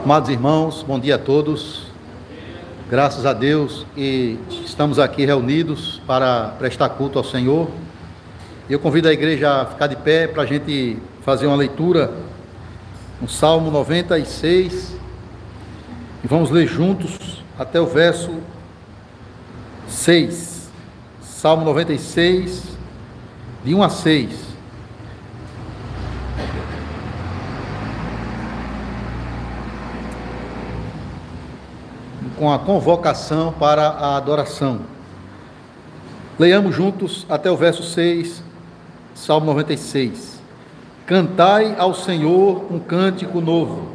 Amados irmãos, bom dia a todos. Graças a Deus e estamos aqui reunidos para prestar culto ao Senhor. Eu convido a igreja a ficar de pé para a gente fazer uma leitura no Salmo 96 e vamos ler juntos até o verso 6. Salmo 96, de 1 a 6. Com a convocação para a adoração. Leiamos juntos até o verso 6, Salmo 96. Cantai ao Senhor um cântico novo,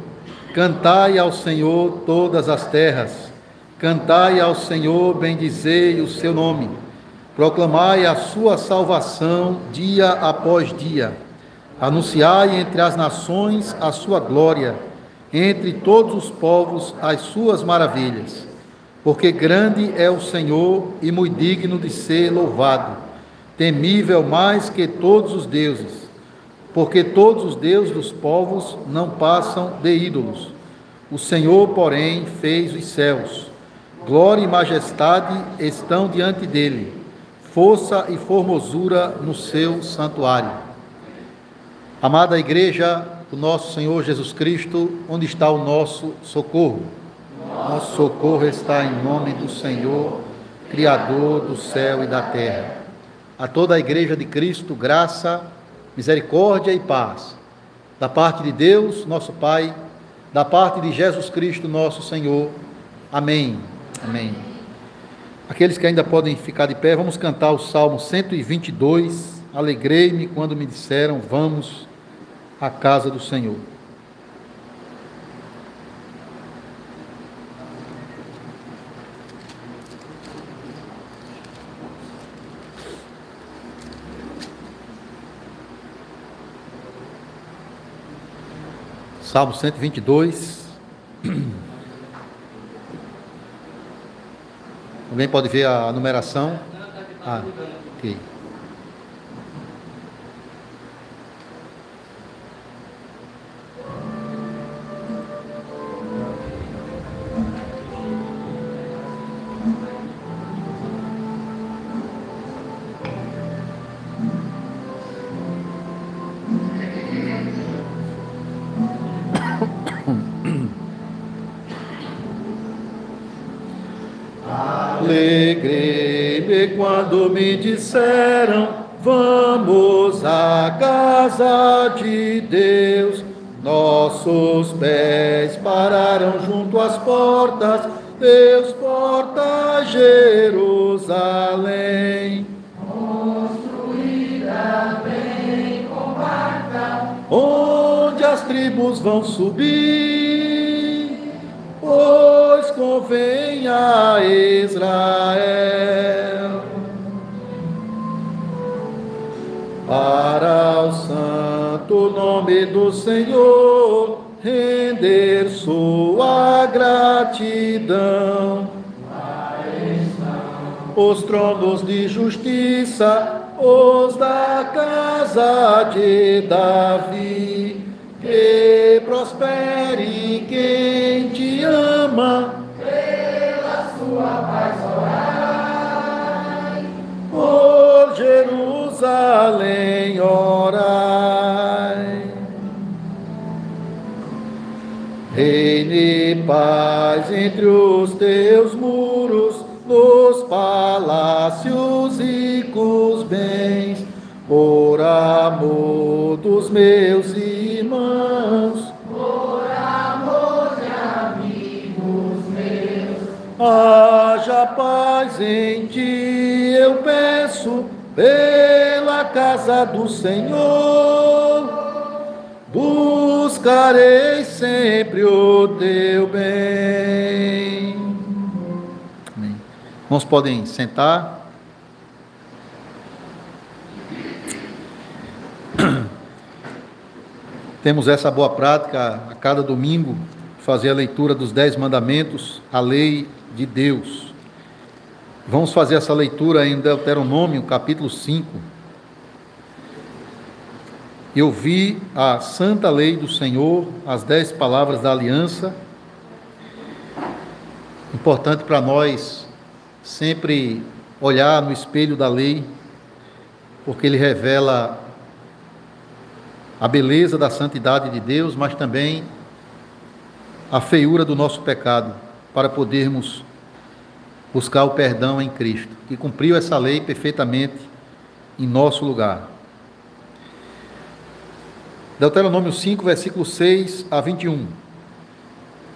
cantai ao Senhor todas as terras, cantai ao Senhor, bendizei o seu nome, proclamai a sua salvação dia após dia, anunciai entre as nações a sua glória, entre todos os povos as suas maravilhas, porque grande é o Senhor e muito digno de ser louvado, temível mais que todos os deuses, porque todos os deuses dos povos não passam de ídolos. O Senhor, porém, fez os céus, glória e majestade estão diante dele, força e formosura no seu santuário. Amada igreja, o nosso Senhor Jesus Cristo, onde está o nosso socorro? Nosso socorro está em nome do Senhor, Criador do céu e da terra. A toda a igreja de Cristo, graça, misericórdia e paz, da parte de Deus, nosso Pai, da parte de Jesus Cristo, nosso Senhor. Amém. Amém. Aqueles que ainda podem ficar de pé, vamos cantar o Salmo 122. Alegrei-me quando me disseram, vamos à casa do Senhor. Salmo 122. Alguém pode ver a numeração? Ok. Alegrei-me quando me disseram, vamos à casa de Deus. Nossos pés pararam junto às portas, Deus porta Jerusalém. Construída bem com barca, onde as tribos vão subir, pois convém a Israel. Para o santo nome do Senhor, render sua gratidão. Os tronos de justiça, os da casa de Davi, que prospere quem te ama, pela sua paz orai, por Jerusalém orai. Reine paz entre os teus muros, nos palácios ricos bens, por amor dos meus irmãos, por amor de amigos meus, haja paz em ti, eu peço, pela casa do Senhor, buscarei sempre o teu bem. Amém. Irmãos, podem sentar. Temos essa boa prática a cada domingo, fazer a leitura dos 10 mandamentos, a lei de Deus. Vamos fazer essa leitura em Deuteronômio, capítulo 5. Eu vi a santa lei do Senhor, as 10 palavras da aliança, Importante para nós sempre olhar no espelho da lei, porque ele revela a beleza da santidade de Deus, mas também a feiura do nosso pecado, para podermos buscar o perdão em Cristo, que cumpriu essa lei perfeitamente em nosso lugar. Deuteronômio 5, versículo 6 a 21.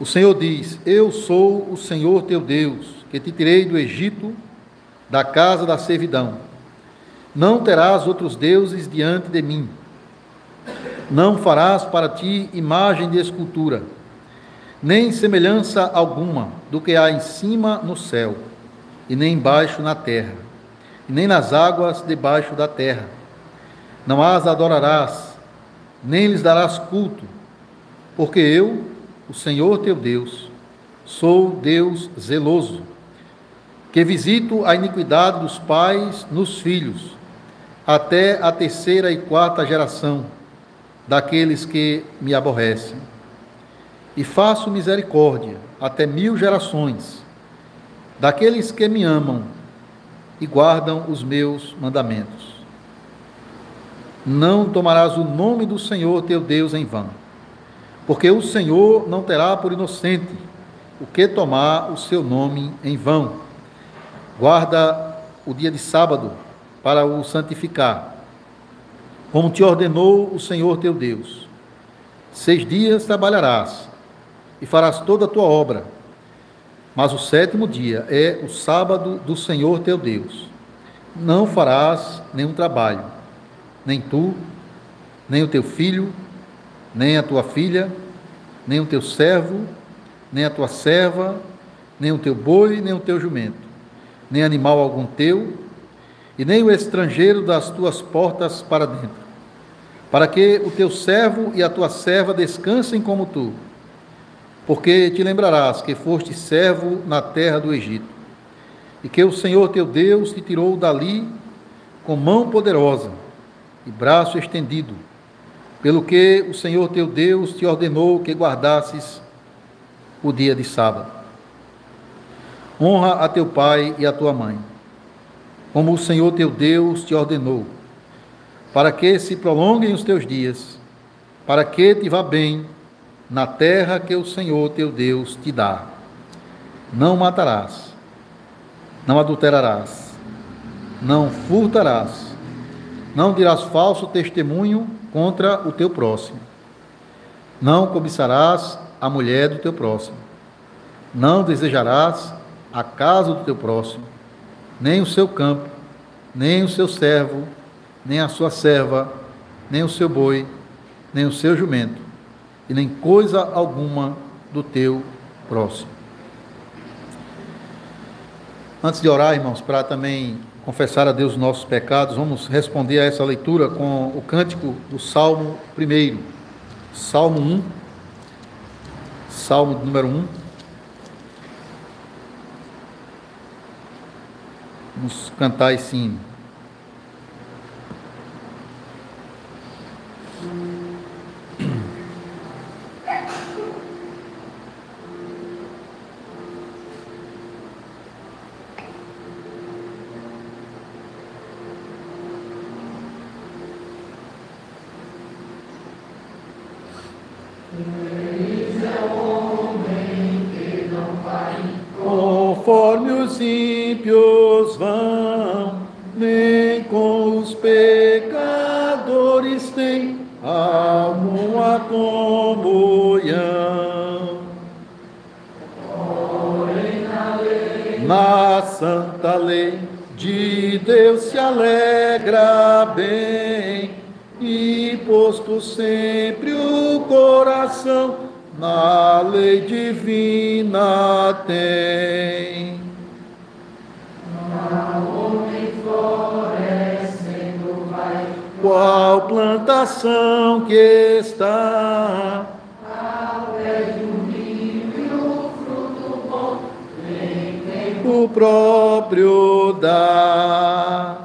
O Senhor diz: Eu sou o Senhor teu Deus, que te tirei do Egito, da casa da servidão. Não terás outros deuses diante de mim. Não farás para ti imagem de escultura, nem semelhança alguma do que há em cima no céu, e nem embaixo na terra, e nem nas águas debaixo da terra. Não as adorarás, nem lhes darás culto, porque eu, o Senhor teu Deus, sou Deus zeloso, que visito a iniquidade dos pais nos filhos, até a 3ª e 4ª geração daqueles que me aborrecem. E faço misericórdia até 1000 gerações daqueles que me amam e guardam os meus mandamentos. Não tomarás o nome do Senhor teu Deus em vão, porque o Senhor não terá por inocente o que tomar o seu nome em vão. Guarda o dia de sábado para o santificar, como te ordenou o Senhor teu Deus. 6 dias trabalharás e farás toda a tua obra, mas o 7º dia é o sábado do Senhor teu Deus. Não farás nenhum trabalho, nem tu, nem o teu filho, nem a tua filha, nem o teu servo, nem a tua serva, nem o teu boi, nem o teu jumento, nem animal algum teu, e nem o estrangeiro das tuas portas para dentro, para que o teu servo e a tua serva descansem como tu, porque te lembrarás que foste servo na terra do Egito, e que o Senhor teu Deus te tirou dali com mão poderosa e braço estendido, pelo que o Senhor teu Deus te ordenou que guardasses o dia de sábado. Honra a teu pai e a tua mãe, como o Senhor teu Deus te ordenou, para que se prolonguem os teus dias, para que te vá bem na terra que o Senhor teu Deus te dá. Não matarás, não adulterarás, não furtarás, não dirás falso testemunho contra o teu próximo, não cobiçarás a mulher do teu próximo, não desejarás a casa do teu próximo, nem o seu campo, nem o seu servo, nem a sua serva, nem o seu boi, nem o seu jumento, e nem coisa alguma do teu próximo. Antes de orar, irmãos, para também confessar a Deus os nossos pecados, vamos responder a essa leitura com o cântico do Salmo 1, Salmo 1, Salmo número 1. Vamos cantar esse hino. Conforme os ímpios vão, nem com os pecadores tem alguma comunhão. Porém, na santa lei de Deus se alegra bem, e posto sempre o coração na lei divina tem. Homem florescendo vai, qual plantação que está ao pé de um rio, e o fruto bom nem tempo próprio dá.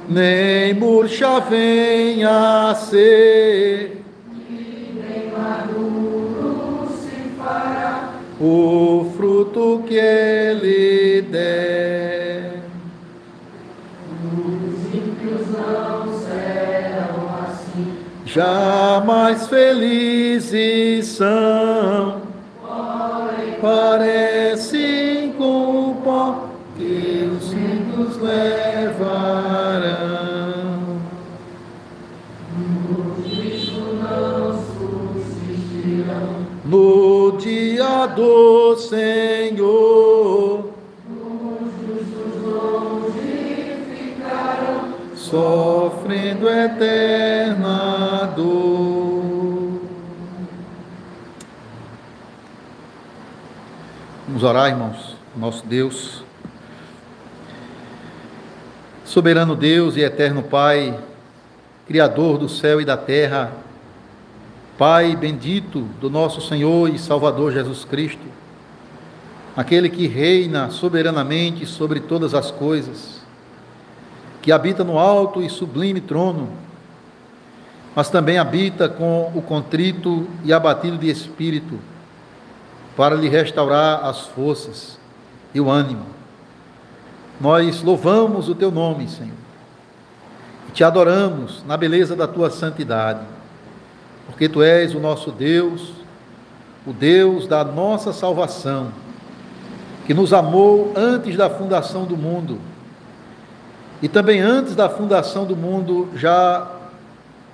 Nem murcha venha a ser, nem maduro se fará o fruto que ele der. Os ímpios não serão assim, Jamais felizes são, parecem com o pó que os ventos levarão. No dia do Senhor, os justos longe ficarão, sofrendo eterna dor. Vamos orar, irmãos. Nosso Deus, soberano Deus e eterno Pai, Criador do céu e da terra, Pai bendito do nosso Senhor e Salvador Jesus Cristo, aquele que reina soberanamente sobre todas as coisas, que habita no alto e sublime trono, mas também habita com o contrito e abatido de espírito, para lhe restaurar as forças e o ânimo. Nós louvamos o teu nome, Senhor, e te adoramos na beleza da tua santidade, porque tu és o nosso Deus, o Deus da nossa salvação, que nos amou antes da fundação do mundo, e também antes da fundação do mundo já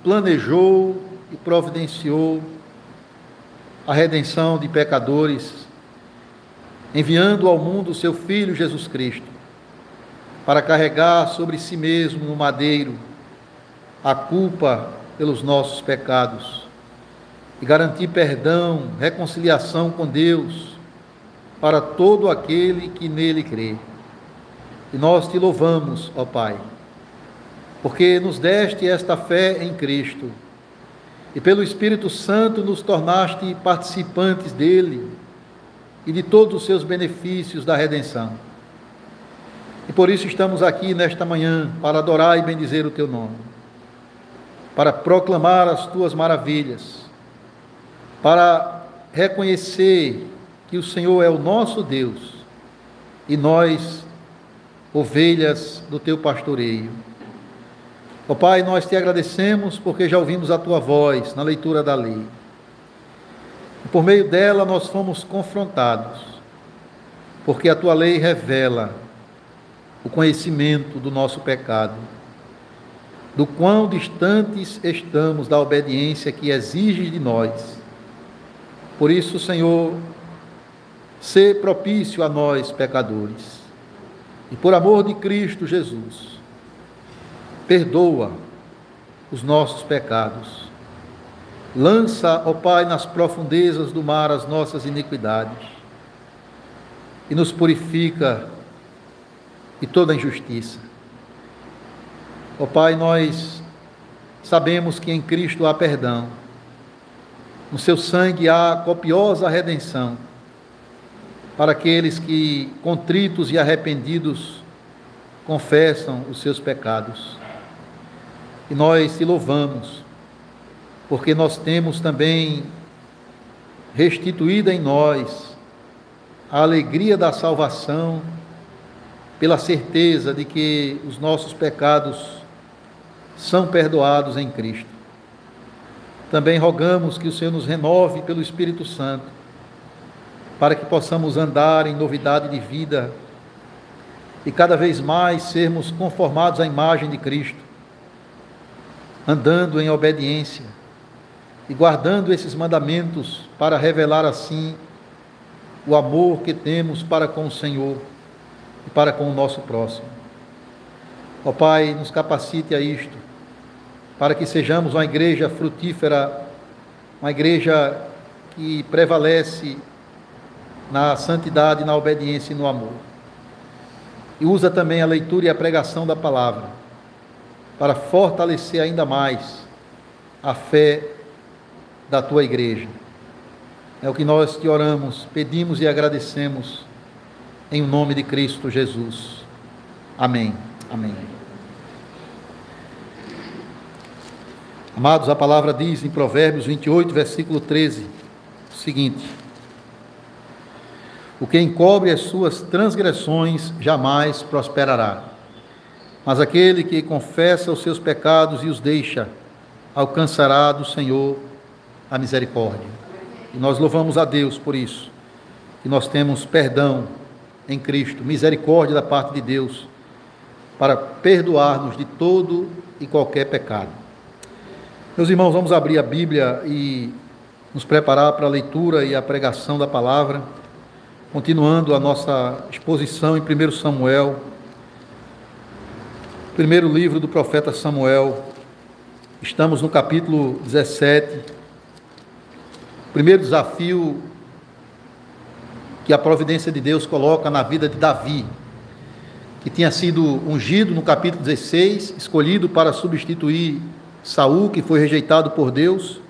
planejou e providenciou a redenção de pecadores, enviando ao mundo o seu Filho Jesus Cristo, para carregar sobre si mesmo no madeiro a culpa pelos nossos pecados e garantir perdão, reconciliação com Deus para todo aquele que nele crê. E nós te louvamos, ó Pai, porque nos deste esta fé em Cristo e pelo Espírito Santo nos tornaste participantes dele e de todos os seus benefícios da redenção. E por isso estamos aqui nesta manhã para adorar e bendizer o teu nome, para proclamar as tuas maravilhas, para reconhecer que o Senhor é o nosso Deus e nós, ovelhas do teu pastoreio. Ó Pai, nós te agradecemos porque já ouvimos a tua voz na leitura da lei. E por meio dela nós fomos confrontados, porque a tua lei revela o conhecimento do nosso pecado, do quão distantes estamos da obediência que exige de nós. Por isso, Senhor, sê propício a nós, pecadores, e por amor de Cristo Jesus, perdoa os nossos pecados. Lança, ó Pai, nas profundezas do mar as nossas iniquidades e nos purifica de toda injustiça. Ó Pai, nós sabemos que em Cristo há perdão, no seu sangue há copiosa redenção para aqueles que, contritos e arrependidos, confessam os seus pecados. E nós te louvamos, porque nós temos também restituída em nós a alegria da salvação, pela certeza de que os nossos pecados são perdoados em Cristo. Também rogamos que o Senhor nos renove pelo Espírito Santo, para que possamos andar em novidade de vida e cada vez mais sermos conformados à imagem de Cristo, andando em obediência e guardando esses mandamentos para revelar assim o amor que temos para com o Senhor e para com o nosso próximo. Ó Pai, nos capacite a isto, para que sejamos uma igreja frutífera, uma igreja que prevalece na santidade, na obediência e no amor. E usa também a leitura e a pregação da palavra, para fortalecer ainda mais a fé da tua igreja. É o que nós te oramos, pedimos e agradecemos, em nome de Cristo Jesus. Amém. Amém. Amados, a palavra diz em Provérbios 28, versículo 13, o seguinte: o que encobre as suas transgressões jamais prosperará, mas aquele que confessa os seus pecados e os deixa, alcançará do Senhor a misericórdia. E nós louvamos a Deus por isso, que nós temos perdão em Cristo, misericórdia da parte de Deus, para perdoar-nos de todo e qualquer pecado. Meus irmãos, vamos abrir a Bíblia e nos preparar para a leitura e a pregação da palavra, continuando a nossa exposição em 1 Samuel, primeiro livro do profeta Samuel. Estamos no capítulo 17, primeiro desafio que a providência de Deus coloca na vida de Davi, que tinha sido ungido no capítulo 16, escolhido para substituir Saul, que foi rejeitado por Deus.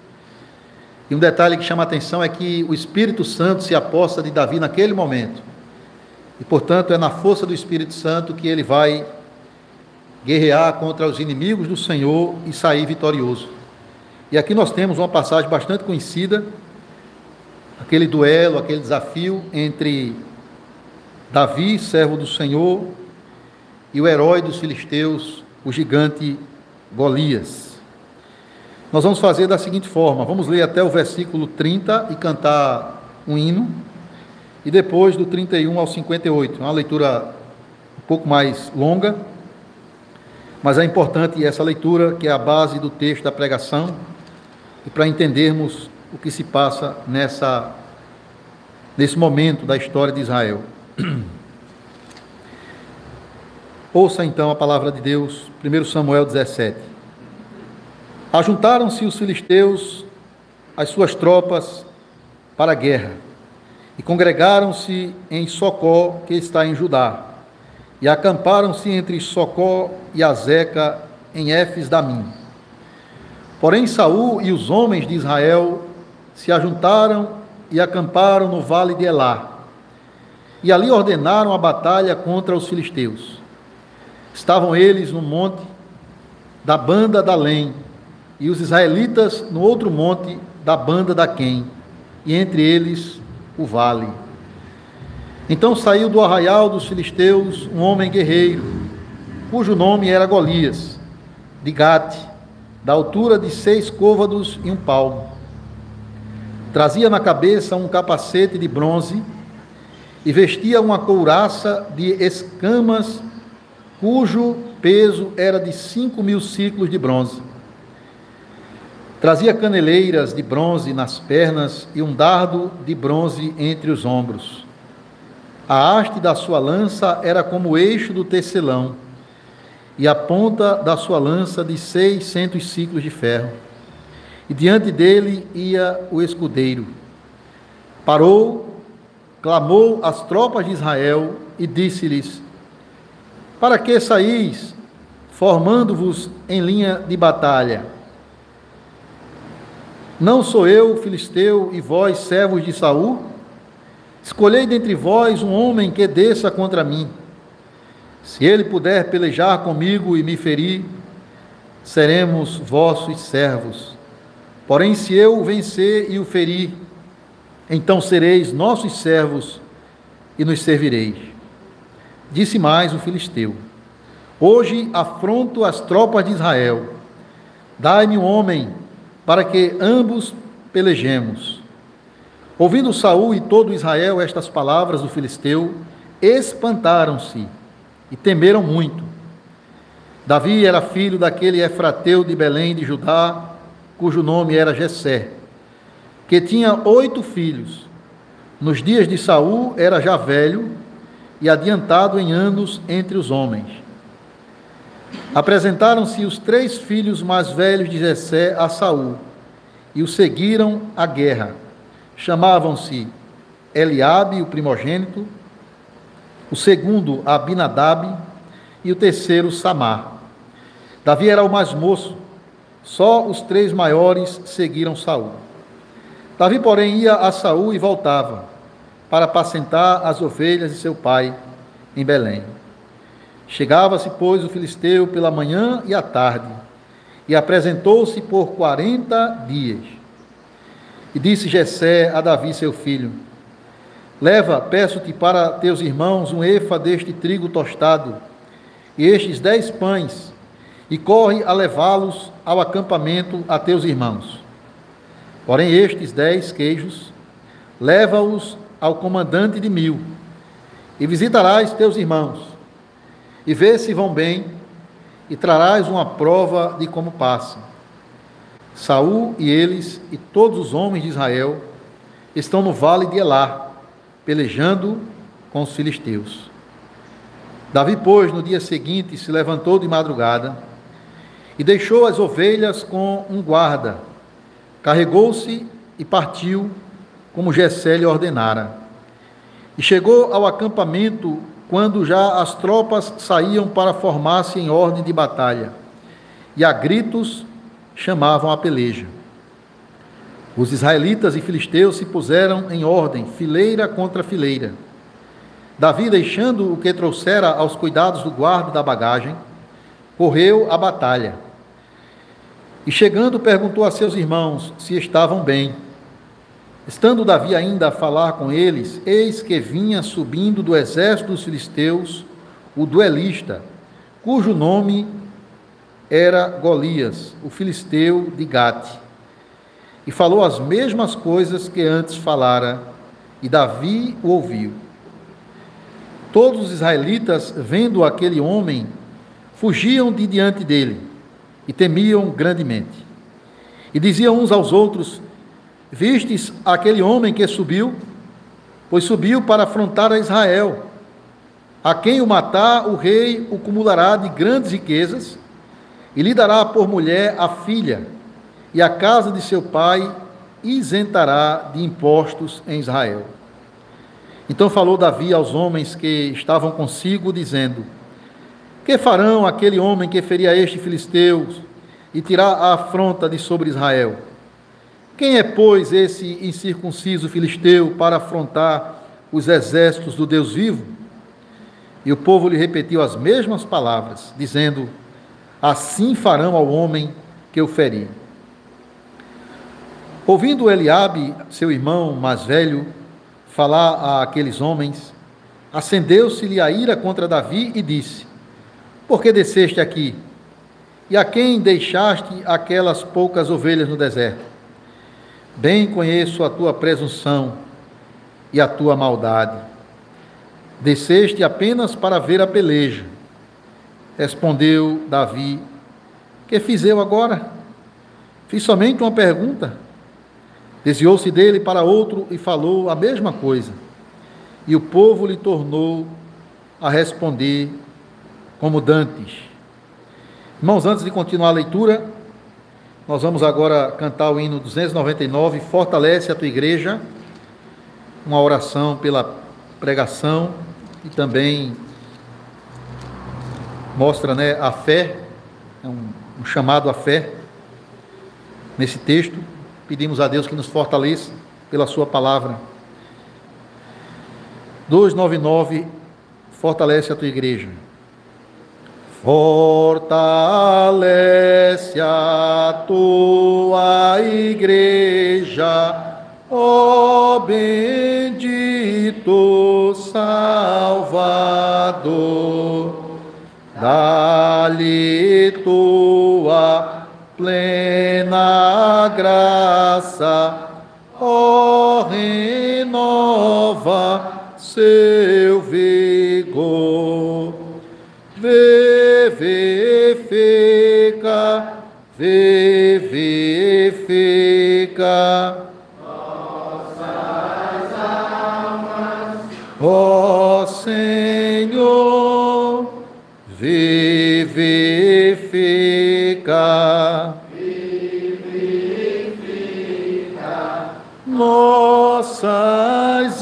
E um detalhe que chama a atenção é que o Espírito Santo se aposta de Davi naquele momento. E, portanto, é na força do Espírito Santo que ele vai guerrear contra os inimigos do Senhor e sair vitorioso. E aqui nós temos uma passagem bastante conhecida, aquele duelo, aquele desafio entre Davi, servo do Senhor, e o herói dos filisteus, o gigante Golias. Nós vamos fazer da seguinte forma: vamos ler até o versículo 30 e cantar um hino, e depois do 31 ao 58, uma leitura um pouco mais longa, mas é importante essa leitura, que é a base do texto da pregação, e para entendermos o que se passa nesse momento da história de Israel. Ouça então a palavra de Deus, 1 Samuel 17. Ajuntaram-se os filisteus, as suas tropas, para a guerra, e congregaram-se em Socó, que está em Judá, e acamparam-se entre Socó e Azeca, em Éfes-Damim. Porém Saul e os homens de Israel se ajuntaram e acamparam no vale de Elá, e ali ordenaram a batalha contra os filisteus. Estavam eles no monte da banda da Lém, e os israelitas no outro monte da banda da Quém, e entre eles o vale. Então saiu do arraial dos filisteus um homem guerreiro, cujo nome era Golias, de Gate, da altura de 6 côvados e 1 palmo. Trazia na cabeça um capacete de bronze e vestia uma couraça de escamas, cujo peso era de 5.000 siclos de bronze. Trazia caneleiras de bronze nas pernas e um dardo de bronze entre os ombros. A haste da sua lança era como o eixo do tecelão, e a ponta da sua lança de 600 siclos de ferro. E diante dele ia o escudeiro. Parou, clamou às tropas de Israel e disse-lhes: para que saís, formando-vos em linha de batalha? Não sou eu, filisteu, e vós, servos de Saul? Escolhei dentre vós um homem que desça contra mim. Se ele puder pelejar comigo e me ferir, seremos vossos servos. Porém, se eu o vencer e o ferir, então sereis nossos servos e nos servireis. Disse mais o filisteu: hoje afronto as tropas de Israel. Dai-me um homem para que ambos pelejemos. Ouvindo Saul e todo Israel estas palavras do filisteu, espantaram-se e temeram muito. Davi era filho daquele efrateu de Belém de Judá, cujo nome era Jessé, que tinha 8 filhos. Nos dias de Saul era já velho e adiantado em anos entre os homens. Apresentaram-se os 3 filhos mais velhos de Jessé a Saul, e o seguiram à guerra. Chamavam-se Eliabe, o primogênito, o segundo Abinadab, e o terceiro Samar. Davi era o mais moço, só os 3 maiores seguiram Saul. Davi, porém, ia a Saul e voltava, para apacentar as ovelhas de seu pai em Belém. Chegava-se, pois, o filisteu pela manhã e à tarde, e apresentou-se por 40 dias. E disse Jessé a Davi, seu filho: leva, peço-te, para teus irmãos um efa deste trigo tostado, e estes 10 pães, e corre a levá-los ao acampamento a teus irmãos. Porém estes 10 queijos, leva-os ao comandante de 1000, e visitarás teus irmãos, e vê se vão bem, e trarás uma prova de como passam. Saul e eles e todos os homens de Israel estão no vale de Elá, pelejando com os filisteus. Davi, pois, no dia seguinte, se levantou de madrugada e deixou as ovelhas com um guarda, carregou-se e partiu, como Jessé lhe ordenara. E chegou ao acampamento quando já as tropas saíam para formar-se em ordem de batalha, e a gritos chamavam a peleja. Os israelitas e filisteus se puseram em ordem, fileira contra fileira. Davi, deixando o que trouxera aos cuidados do guarda da bagagem, correu à batalha. E chegando, perguntou a seus irmãos se estavam bem. Estando Davi ainda a falar com eles, eis que vinha subindo do exército dos filisteus o duelista, cujo nome era Golias, o filisteu de Gate. E falou as mesmas coisas que antes falara, e Davi o ouviu. Todos os israelitas, vendo aquele homem, fugiam de diante dele, e temiam grandemente. E diziam uns aos outros: vistes aquele homem que subiu? Pois subiu para afrontar a Israel. A quem o matar, o rei o cumulará de grandes riquezas, e lhe dará por mulher a filha, e a casa de seu pai isentará de impostos em Israel. Então falou Davi aos homens que estavam consigo, dizendo: que farão aquele homem que ferir a este filisteu e tirar a afronta de sobre Israel? Quem é, pois, esse incircunciso filisteu para afrontar os exércitos do Deus vivo? E o povo lhe repetiu as mesmas palavras, dizendo: assim farão ao homem que o ferir. Ouvindo Eliabe, seu irmão mais velho, falar àqueles homens, acendeu-se-lhe a ira contra Davi e disse: por que desceste aqui? E a quem deixaste aquelas poucas ovelhas no deserto? Bem conheço a tua presunção e a tua maldade. Desceste apenas para ver a peleja. Respondeu Davi: que fiz eu agora? Fiz somente uma pergunta. Desviou-se dele para outro e falou a mesma coisa. E o povo lhe tornou a responder como dantes. Irmãos, antes de continuar a leitura, nós vamos agora cantar o hino 299, Fortalece a tua igreja, uma oração pela pregação e também mostra, a fé, um chamado à fé nesse texto. Pedimos a Deus que nos fortaleça pela sua palavra. 299, fortalece a tua igreja. Fortalece a tua igreja, ó bendito Salvador. Dá-lhe tua plena graça, ó renova seu vigor. Vivifica nossas almas, ó Senhor, vivifica nossas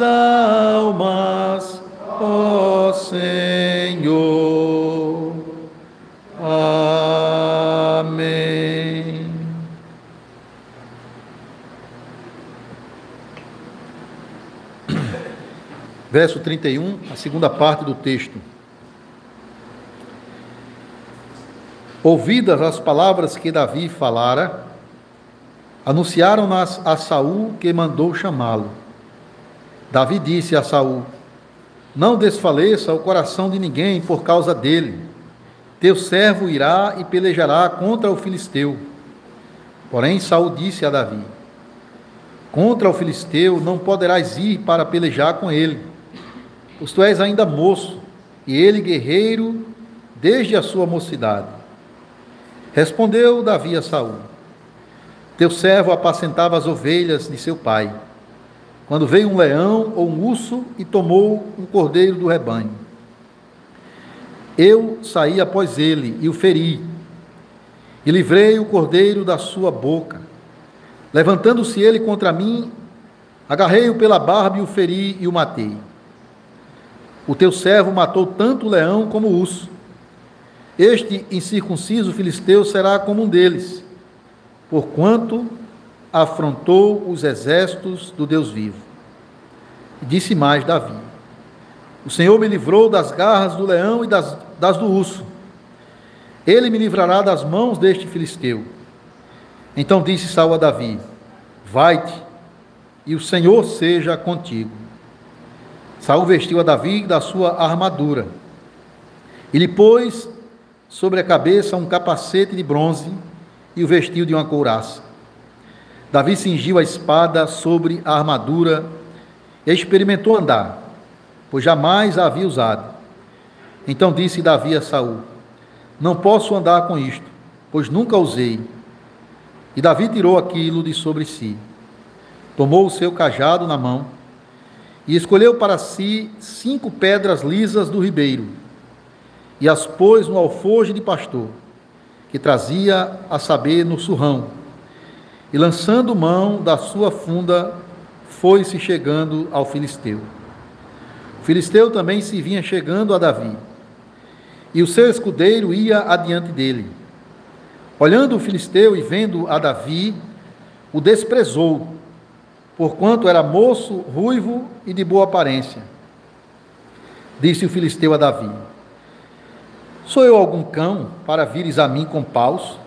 almas, ó Senhor. Amém. Verso 31, a segunda parte do texto. Ouvidas as palavras que Davi falara, anunciaram-nas a Saul, que mandou chamá-lo. Davi disse a Saul: não desfaleça o coração de ninguém por causa dele. Teu servo irá e pelejará contra o filisteu. Porém Saul disse a Davi: contra o filisteu não poderás ir para pelejar com ele, pois tu és ainda moço, e ele guerreiro desde a sua mocidade. Respondeu Davi a Saul: teu servo apacentava as ovelhas de seu pai, quando veio um leão ou um urso e tomou um cordeiro do rebanho. Eu saí após ele e o feri, e livrei o cordeiro da sua boca. Levantando-se ele contra mim, agarrei-o pela barba e o feri e o matei. O teu servo matou tanto o leão como o urso. Este incircunciso filisteu será como um deles, porquanto afrontou os exércitos do Deus vivo. E disse mais Davi: o Senhor me livrou das garras do leão e das do urso. Ele me livrará das mãos deste filisteu. Então disse Saul a Davi: vai-te, e o Senhor seja contigo. Saul vestiu a Davi da sua armadura, e lhe pôs sobre a cabeça um capacete de bronze, e o vestiu de uma couraça. Davi cingiu a espada sobre a armadura, e experimentou andar, pois jamais a havia usado. Então disse Davi a Saul: não posso andar com isto, pois nunca usei. E Davi tirou aquilo de sobre si, tomou o seu cajado na mão, e escolheu para si 5 pedras lisas do ribeiro, e as pôs no alforje de pastor, que trazia, a saber, no surrão, e lançando mão da sua funda, foi-se chegando ao filisteu. O filisteu também se vinha chegando a Davi, e o seu escudeiro ia adiante dele. Olhando o filisteu e vendo a Davi, o desprezou, porquanto era moço, ruivo e de boa aparência. Disse o filisteu a Davi: sou eu algum cão para vires a mim com paus?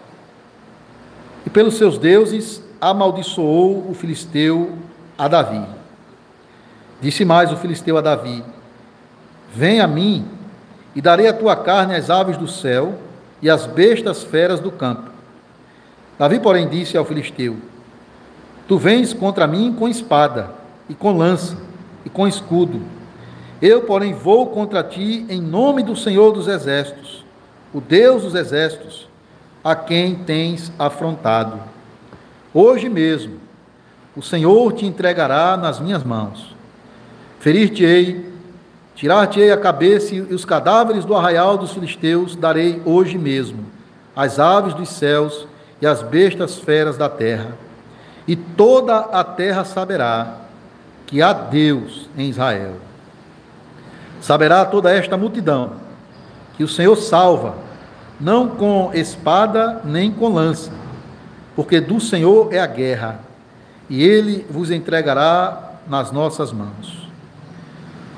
E pelos seus deuses amaldiçoou o filisteu a Davi. Disse mais o filisteu a Davi: vem a mim, e darei a tua carne às aves do céu e às bestas feras do campo. Davi, porém, disse ao filisteu: tu vens contra mim com espada, e com lança, e com escudo. Eu, porém, vou contra ti em nome do Senhor dos Exércitos, o Deus dos Exércitos, a quem tens afrontado. Hoje mesmo o Senhor te entregará nas minhas mãos. Ferir-te-ei, tirar-te-ei a cabeça, e os cadáveres do arraial dos filisteus darei hoje mesmo às aves dos céus e às bestas feras da terra. E toda a terra saberá que há Deus em Israel. Saberá toda esta multidão que o Senhor salva, não com espada nem com lança, porque do Senhor é a guerra, e ele vos entregará nas nossas mãos.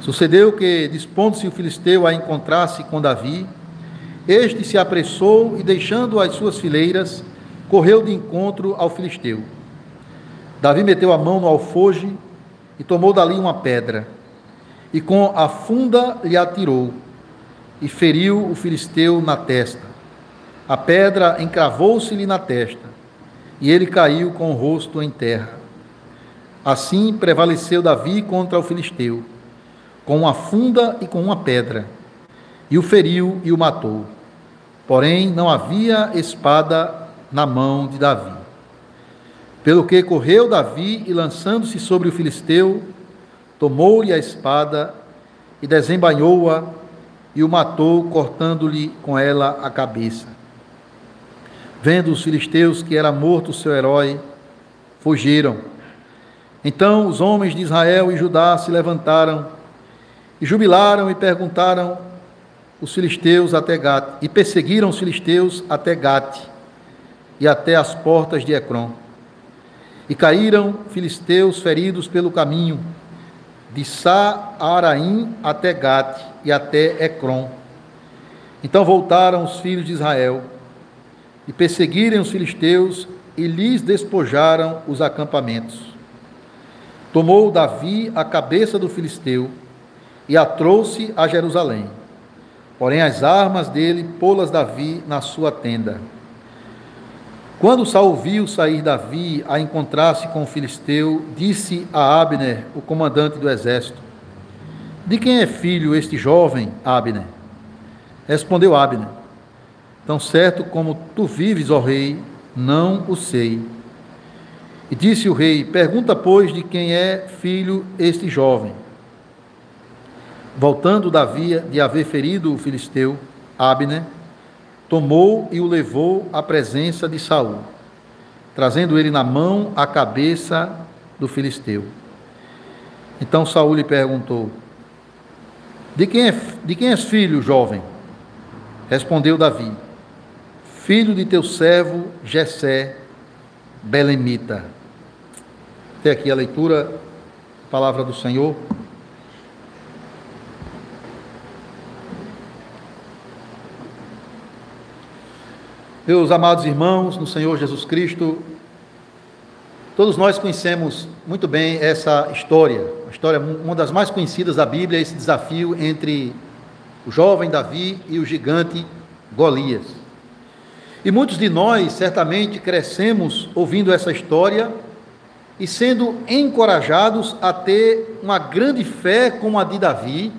Sucedeu que, dispondo-se o filisteu a encontrar-se com Davi, este se apressou e, deixando as suas fileiras, correu de encontro ao filisteu. Davi meteu a mão no alforje e tomou dali uma pedra, e com a funda lhe atirou, e feriu o filisteu na testa. A pedra encravou-se-lhe na testa, e ele caiu com o rosto em terra. Assim prevaleceu Davi contra o filisteu, com uma funda e com uma pedra, e o feriu e o matou. Porém, não havia espada na mão de Davi. Pelo que correu Davi e, lançando-se sobre o filisteu, tomou-lhe a espada e desembainhou-a e o matou, cortando-lhe com ela a cabeça. Vendo os filisteus que era morto o seu herói, fugiram. Então os homens de Israel e Judá se levantaram e jubilaram e perguntaram os filisteus até Gate, e perseguiram os filisteus até Gate e até as portas de Ecrom. E caíram filisteus feridos pelo caminho, de Saaraim até Gate e até Ecrom. Então voltaram os filhos de Israel e perseguirem os filisteus, e lhes despojaram os acampamentos. Tomou Davi a cabeça do filisteu e a trouxe a Jerusalém. Porém, as armas dele pô-las Davi na sua tenda. Quando Saul viu sair Davi a encontrar-se com o filisteu, disse a Abner, o comandante do exército: de quem é filho este jovem, Abner? Respondeu Abner: tão certo como tu vives, ó rei, não o sei. E disse o rei: pergunta, pois, de quem é filho este jovem. Voltando Davi de haver ferido o filisteu, Abner tomou e o levou à presença de Saul, trazendo ele na mão a cabeça do filisteu. Então Saul lhe perguntou: de quem és filho, jovem? Respondeu Davi: filho de teu servo Jessé, belemita. Até aqui a leitura, palavra do Senhor. Meus amados irmãos, no Senhor Jesus Cristo, todos nós conhecemos muito bem essa história, uma das mais conhecidas da Bíblia, esse desafio entre o jovem Davi e o gigante Golias. E muitos de nós, certamente, crescemos ouvindo essa história e sendo encorajados a ter uma grande fé como a de Davi,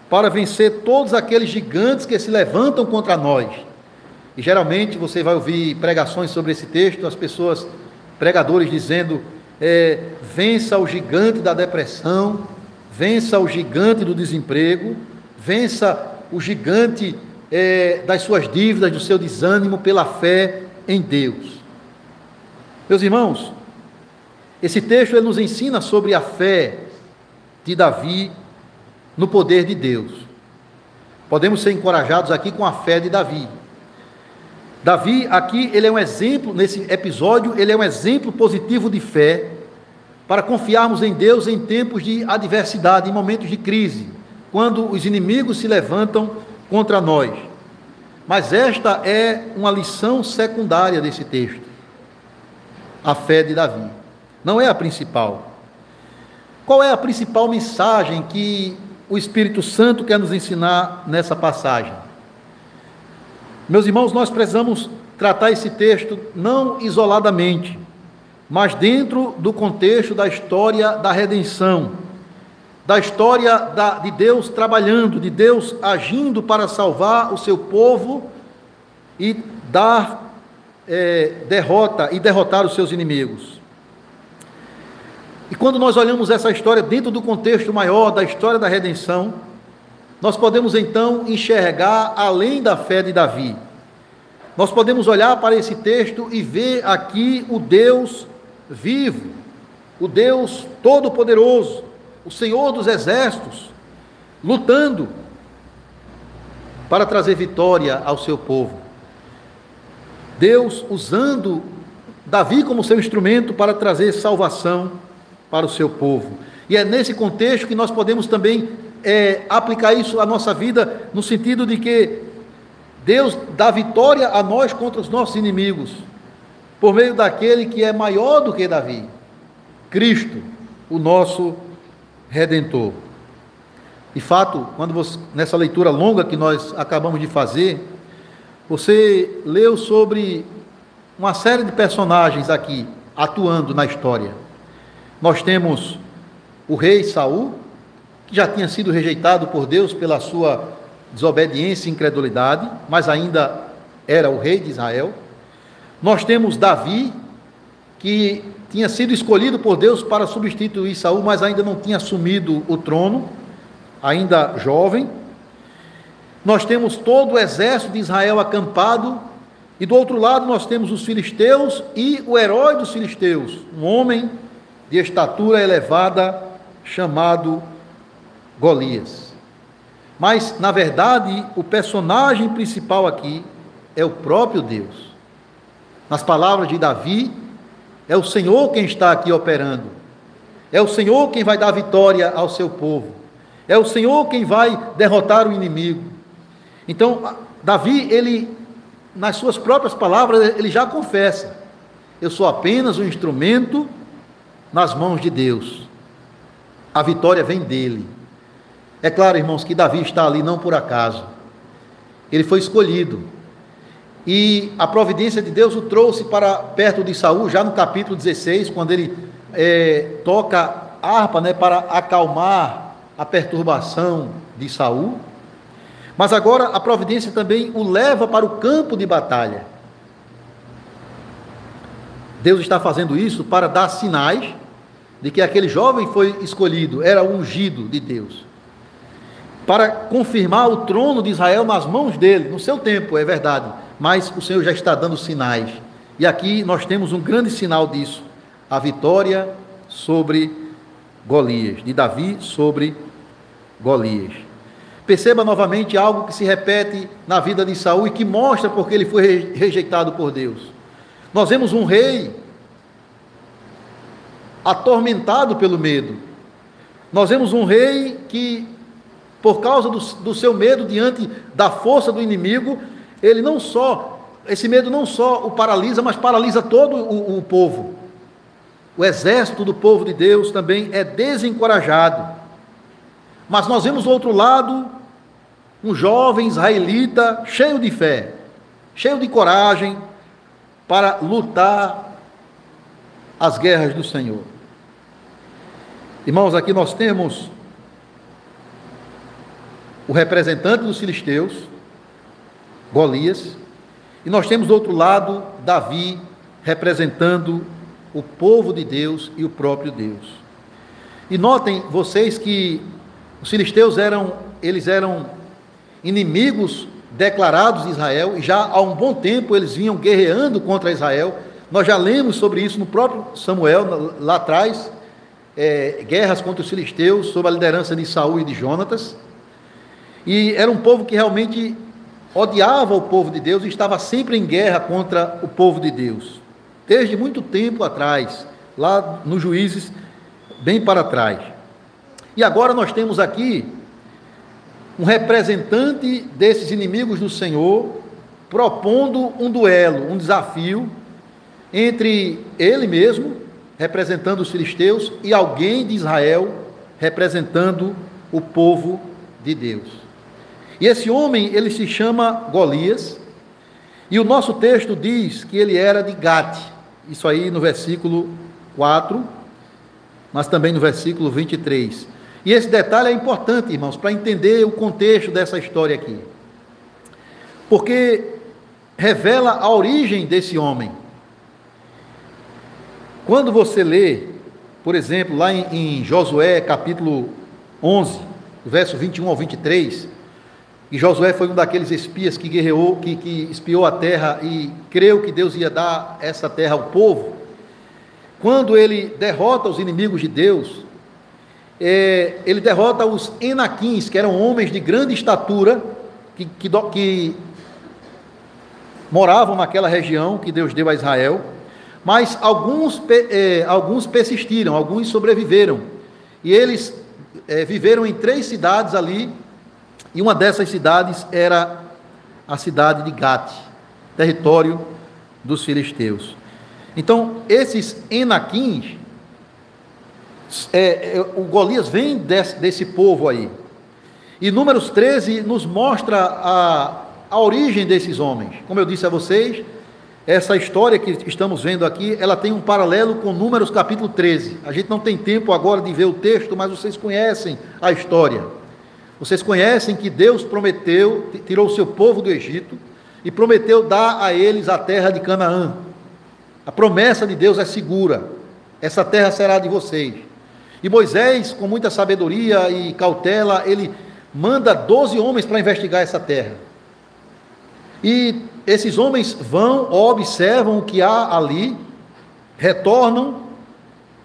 para vencer todos aqueles gigantes que se levantam contra nós. E geralmente você vai ouvir pregações sobre esse texto, as pessoas, pregadores dizendo, vença o gigante da depressão, vença o gigante do desemprego, vença o gigante das suas dívidas, do seu desânimo, pela fé em Deus. Meus irmãos, esse texto ele nos ensina sobre a fé de Davi no poder de Deus. Podemos ser encorajados aqui com a fé de Davi. Davi aqui, ele é um exemplo, nesse episódio, ele é um exemplo positivo de fé, para confiarmos em Deus em tempos de adversidade, em momentos de crise, quando os inimigos se levantam contra nós. Mas esta é uma lição secundária desse texto, a fé de Davi. Não é a principal. Qual é a principal mensagem que o Espírito Santo quer nos ensinar nessa passagem? Meus irmãos, nós precisamos tratar esse texto não isoladamente, mas dentro do contexto da história da redenção, da história de Deus trabalhando, de Deus agindo para salvar o seu povo e dar derrota e derrotar os seus inimigos. E quando nós olhamos essa história dentro do contexto maior da história da redenção, nós podemos então enxergar além da fé de Davi. Nós podemos olhar para esse texto e ver aqui o Deus vivo, o Deus todo-poderoso, o Senhor dos exércitos, lutando para trazer vitória ao seu povo. Deus usando Davi como seu instrumento para trazer salvação para o seu povo. E é nesse contexto que nós podemos também aplicar isso à nossa vida, no sentido de que Deus dá vitória a nós contra os nossos inimigos, por meio daquele que é maior do que Davi, Cristo, o nosso Redentor. De fato, nessa leitura longa que nós acabamos de fazer, você leu sobre uma série de personagens aqui, atuando na história. Nós temos o rei Saul, que já tinha sido rejeitado por Deus pela sua desobediência e incredulidade, mas ainda era o rei de Israel. Nós temos Davi, que tinha sido escolhido por Deus para substituir Saul, mas ainda não tinha assumido o trono, ainda jovem. Nós temos todo o exército de Israel acampado, e do outro lado nós temos os filisteus e o herói dos filisteus, um homem de estatura elevada chamado Golias. Mas, na verdade, o personagem principal aqui é o próprio Deus. Nas palavras de Davi, é o Senhor quem está aqui operando. É o Senhor quem vai dar vitória ao seu povo. É o Senhor quem vai derrotar o inimigo. Então, Davi, ele nas suas próprias palavras, ele já confessa: eu sou apenas um instrumento nas mãos de Deus. A vitória vem dele. É claro, irmãos, que Davi está ali não por acaso. Ele foi escolhido. E a providência de Deus o trouxe para perto de Saul, já no capítulo 16, quando ele toca a harpa, para acalmar a perturbação de Saul. Mas agora a providência também o leva para o campo de batalha. Deus está fazendo isso para dar sinais de que aquele jovem foi escolhido, era o ungido de Deus, para confirmar o trono de Israel nas mãos dele, no seu tempo, é verdade, mas o Senhor já está dando sinais. E aqui nós temos um grande sinal disso: a vitória sobre Golias, de Davi sobre Golias. Perceba novamente algo que se repete na vida de Saul e que mostra porque ele foi rejeitado por Deus. Nós vemos um rei atormentado pelo medo. Nós vemos um rei que, por causa do seu medo diante da força do inimigo, esse medo não só o paralisa, mas paralisa todo o povo. O exército do povo de Deus também é desencorajado. Mas nós vemos do outro lado um jovem israelita cheio de fé, cheio de coragem para lutar as guerras do Senhor. Irmãos, aqui nós temos o representante dos filisteus, Golias, e nós temos do outro lado Davi representando o povo de Deus e o próprio Deus. E notem vocês que os filisteus eram inimigos declarados de Israel, e já há um bom tempo eles vinham guerreando contra Israel. Nós já lemos sobre isso no próprio Samuel, lá atrás, guerras contra os filisteus, sob a liderança de Saul e de Jonatas. E era um povo que realmente odiava o povo de Deus e estava sempre em guerra contra o povo de Deus, desde muito tempo atrás, lá nos Juízes, bem para trás. E agora nós temos aqui um representante desses inimigos do Senhor propondo um duelo, um desafio entre ele mesmo, representando os filisteus, e alguém de Israel, representando o povo de Deus. E esse homem, ele se chama Golias, e o nosso texto diz que ele era de Gate, isso aí no versículo 4, mas também no versículo 23. E esse detalhe é importante, irmãos, para entender o contexto dessa história aqui, porque revela a origem desse homem. Quando você lê, por exemplo, lá em Josué, capítulo 11, verso 21 ao 23, e Josué foi um daqueles espias que guerreou, que espiou a terra e creu que Deus ia dar essa terra ao povo. Quando ele derrota os inimigos de Deus, ele derrota os Enaquins, que eram homens de grande estatura, que moravam naquela região que Deus deu a Israel, mas alguns persistiram, alguns sobreviveram, e eles viveram em 3 cidades ali, e uma dessas cidades era a cidade de Gate, território dos filisteus. Então, esses Enaquins, o Golias vem desse povo aí. E Números 13 nos mostra a origem desses homens. Como eu disse a vocês, essa história que estamos vendo aqui, ela tem um paralelo com Números capítulo 13. A gente não tem tempo agora de ver o texto, mas vocês conhecem a história. Vocês conhecem que Deus prometeu, tirou o seu povo do Egito e prometeu dar a eles a terra de Canaã. A promessa de Deus é segura. Essa terra será de vocês. E Moisés, com muita sabedoria e cautela, ele manda 12 homens para investigar essa terra. E esses homens vão, observam o que há ali, retornam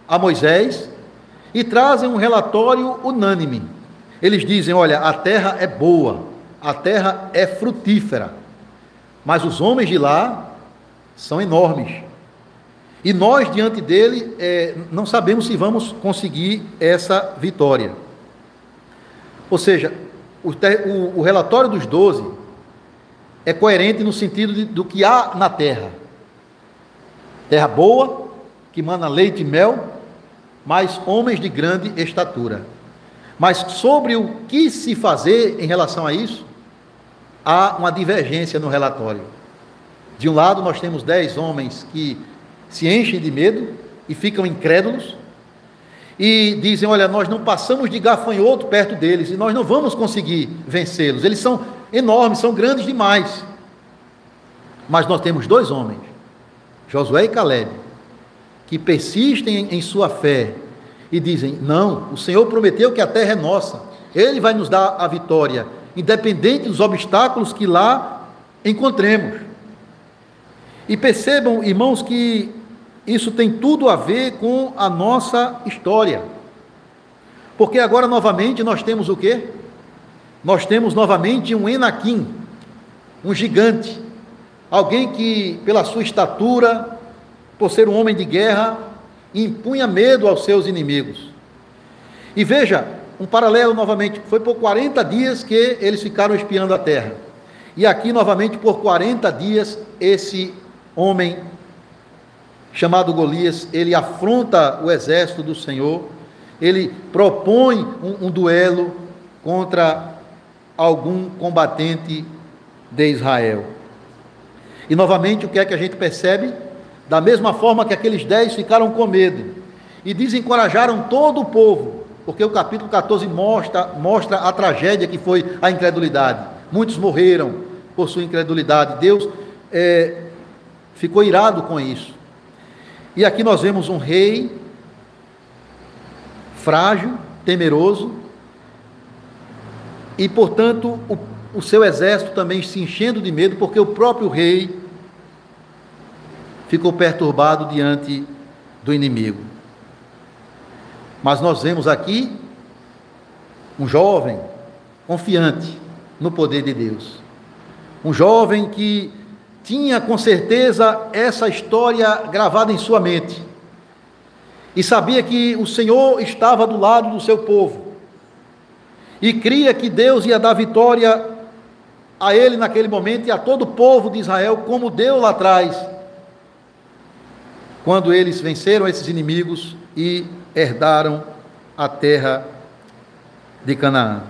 a Moisés e trazem um relatório unânime. Eles dizem: olha, a terra é boa, a terra é frutífera, mas os homens de lá são enormes. E nós, diante dele, não sabemos se vamos conseguir essa vitória. Ou seja, o relatório dos 12 é coerente no sentido do que há na terra. Terra boa, que mana leite e mel, mas homens de grande estatura. Mas sobre o que se fazer em relação a isso, há uma divergência no relatório. De um lado, nós temos 10 homens que se enchem de medo e ficam incrédulos, e dizem, olha, nós não passamos de gafanhoto perto deles, e nós não vamos conseguir vencê-los, eles são enormes, são grandes demais. Mas nós temos 2 homens, Josué e Calebe, que persistem em sua fé, e dizem, não, o Senhor prometeu que a terra é nossa, Ele vai nos dar a vitória, independente dos obstáculos que lá encontremos. E percebam, irmãos, que isso tem tudo a ver com a nossa história. Porque agora, novamente, nós temos o quê? Nós temos novamente um Enaquim, um gigante, alguém que, pela sua estatura, por ser um homem de guerra, impunha medo aos seus inimigos. E veja, um paralelo novamente, foi por 40 dias que eles ficaram espiando a terra. E aqui, novamente, por 40 dias, esse homem chamado Golias, ele afronta o exército do Senhor, ele propõe um duelo contra algum combatente de Israel. E novamente, o que é que a gente percebe? Da mesma forma que aqueles 10 ficaram com medo e desencorajaram todo o povo, porque o capítulo 14 mostra a tragédia que foi a incredulidade. Muitos morreram por sua incredulidade. Deus ficou irado com isso. E aqui nós vemos um rei frágil, temeroso, e portanto o seu exército também se enchendo de medo, porque o próprio rei ficou perturbado diante do inimigo. Mas nós vemos aqui um jovem confiante no poder de Deus, um jovem que tinha com certeza essa história gravada em sua mente, e sabia que o Senhor estava do lado do seu povo, e cria que Deus ia dar vitória a ele naquele momento e a todo o povo de Israel, como deu lá atrás, quando eles venceram esses inimigos e herdaram a terra de Canaã.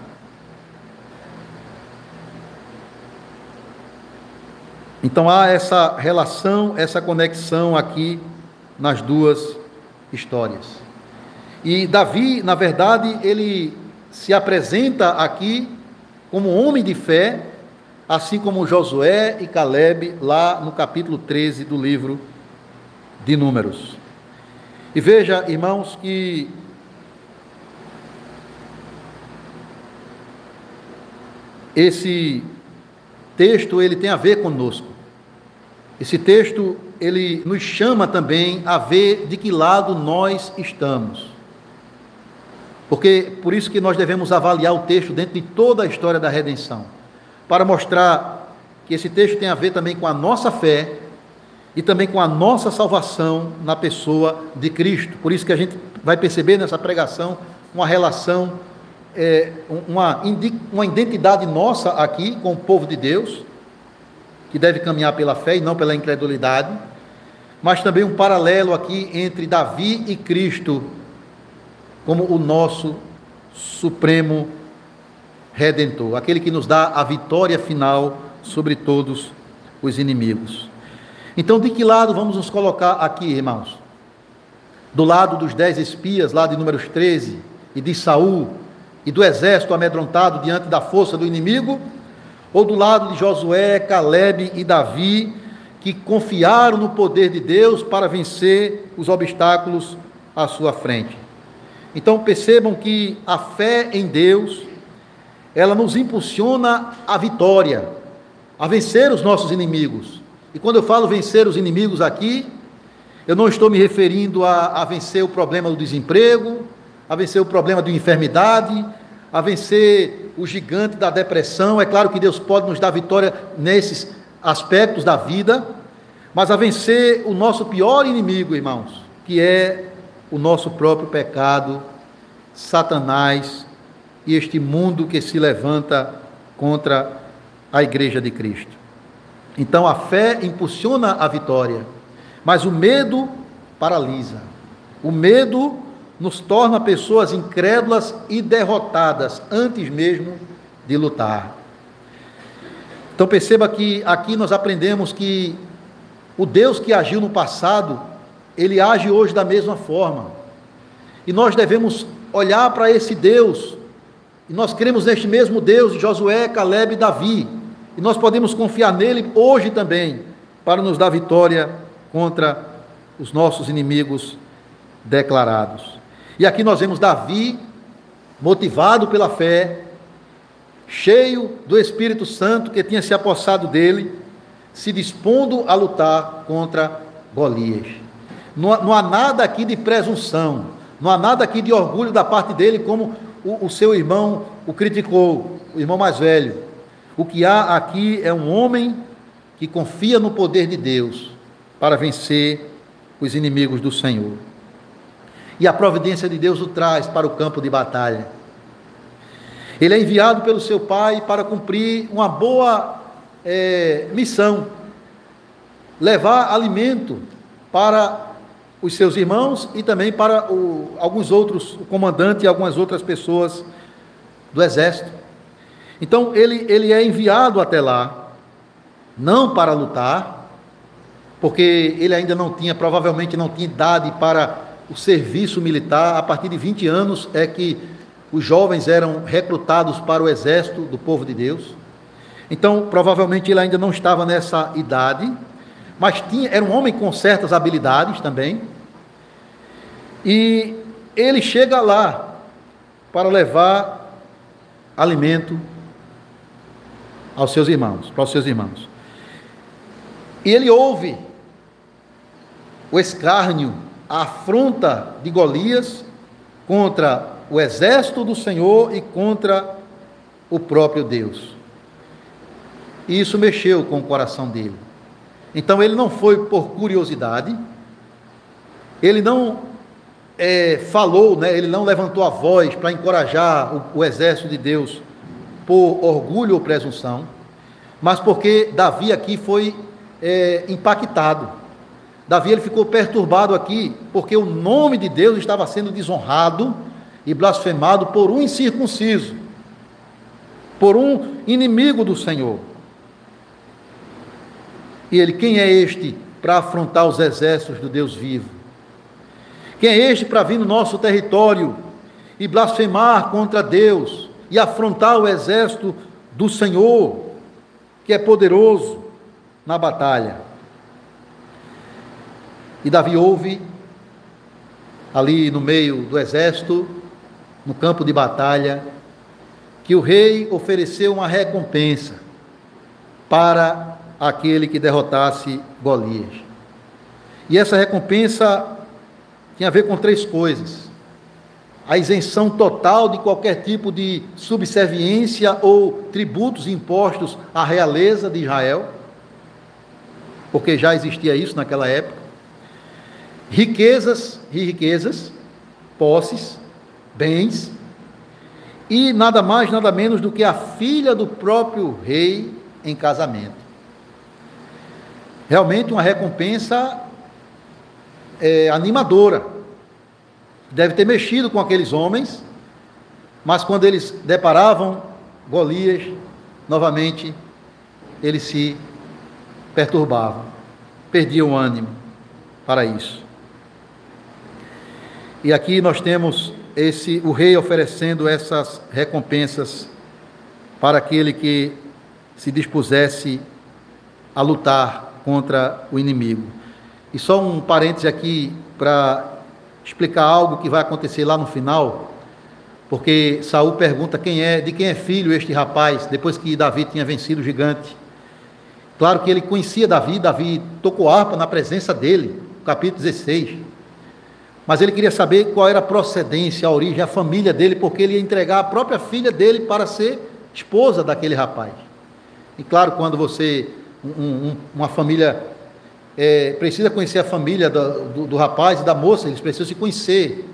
Então há essa relação, essa conexão aqui nas duas histórias. E Davi, na verdade, ele se apresenta aqui como um homem de fé, assim como Josué e Calebe, lá no capítulo 13 do livro de Números. E veja, irmãos, que esse texto, ele tem a ver conosco. Esse texto, ele nos chama também a ver de que lado nós estamos. Porque, por isso que nós devemos avaliar o texto dentro de toda a história da redenção, para mostrar que esse texto tem a ver também com a nossa fé e também com a nossa salvação na pessoa de Cristo. Por isso que a gente vai perceber nessa pregação uma relação, uma identidade nossa aqui com o povo de Deus, que deve caminhar pela fé e não pela incredulidade, mas também um paralelo aqui entre Davi e Cristo, como o nosso supremo Redentor, aquele que nos dá a vitória final sobre todos os inimigos. Então, de que lado vamos nos colocar aqui, irmãos? Do lado dos 10 espias, lá de Números 13, e de Saul, e do exército amedrontado diante da força do inimigo, ou do lado de Josué, Calebe e Davi, que confiaram no poder de Deus para vencer os obstáculos à sua frente? Então percebam que a fé em Deus, ela nos impulsiona à vitória, a vencer os nossos inimigos. E quando eu falo vencer os inimigos aqui, eu não estou me referindo a vencer o problema do desemprego, a vencer o problema da enfermidade, a vencer o gigante da depressão. É claro que Deus pode nos dar vitória nesses aspectos da vida, mas a vencer o nosso pior inimigo, irmãos, que é o nosso próprio pecado, Satanás e este mundo que se levanta contra a igreja de Cristo. Então a fé impulsiona a vitória, mas o medo paralisa. O medo nos torna pessoas incrédulas e derrotadas antes mesmo de lutar. Então perceba que aqui nós aprendemos que o Deus que agiu no passado, ele age hoje da mesma forma. E nós devemos olhar para esse Deus, e nós cremos neste mesmo Deus de Josué, Caleb e Davi, e nós podemos confiar nele hoje também, para nos dar vitória contra os nossos inimigos declarados. E aqui nós vemos Davi, motivado pela fé, cheio do Espírito Santo que tinha se apossado dele, se dispondo a lutar contra Golias. Não há nada aqui de presunção, não há nada aqui de orgulho da parte dele, como o seu irmão o criticou, o irmão mais velho. O que há aqui é um homem que confia no poder de Deus para vencer os inimigos do Senhor. E a providência de Deus o traz para o campo de batalha. Ele é enviado pelo seu pai para cumprir uma boa missão, levar alimento para os seus irmãos e também para alguns outros, o comandante e algumas outras pessoas do exército. Então ele é enviado até lá, não para lutar, porque ele ainda não tinha, provavelmente não tinha idade para o serviço militar. A partir de 20 anos é que os jovens eram recrutados para o exército do povo de Deus. Então, provavelmente ele ainda não estava nessa idade, mas era um homem com certas habilidades também. E ele chega lá para levar alimento aos seus irmãos, para os seus irmãos. E ele ouve o escárnio, a afronta de Golias contra o exército do Senhor e contra o próprio Deus. E isso mexeu com o coração dele. Então ele não foi por curiosidade, ele não falou, ele não levantou a voz para encorajar o exército de Deus por orgulho ou presunção, mas porque Davi aqui foi impactado. Davi ele ficou perturbado aqui, porque o nome de Deus estava sendo desonrado e blasfemado por um incircunciso, por um inimigo do Senhor. E ele, quem é este para afrontar os exércitos do Deus vivo? Quem é este para vir no nosso território e blasfemar contra Deus e afrontar o exército do Senhor, que é poderoso na batalha? E Davi ouve, ali no meio do exército, no campo de batalha, que o rei ofereceu uma recompensa para aquele que derrotasse Golias. E essa recompensa tinha a ver com 3 coisas: a isenção total de qualquer tipo de subserviência ou tributos impostos à realeza de Israel, porque já existia isso naquela época, riquezas, posses, bens, e nada mais, nada menos do que a filha do próprio rei em casamento. Realmente uma recompensa animadora. Deve ter mexido com aqueles homens, mas quando eles deparavam Golias, novamente, eles se perturbavam, perdiam o ânimo para isso. E aqui nós temos o rei oferecendo essas recompensas para aquele que se dispusesse a lutar contra o inimigo. E só um parêntese aqui para explicar algo que vai acontecer lá no final, porque Saul pergunta de quem é filho este rapaz, depois que Davi tinha vencido o gigante. Claro que ele conhecia Davi tocou harpa na presença dele, capítulo 16. Mas ele queria saber qual era a procedência, a origem, a família dele, porque ele ia entregar a própria filha dele para ser esposa daquele rapaz. E claro, quando uma família precisa conhecer a família do rapaz e da moça, eles precisam se conhecer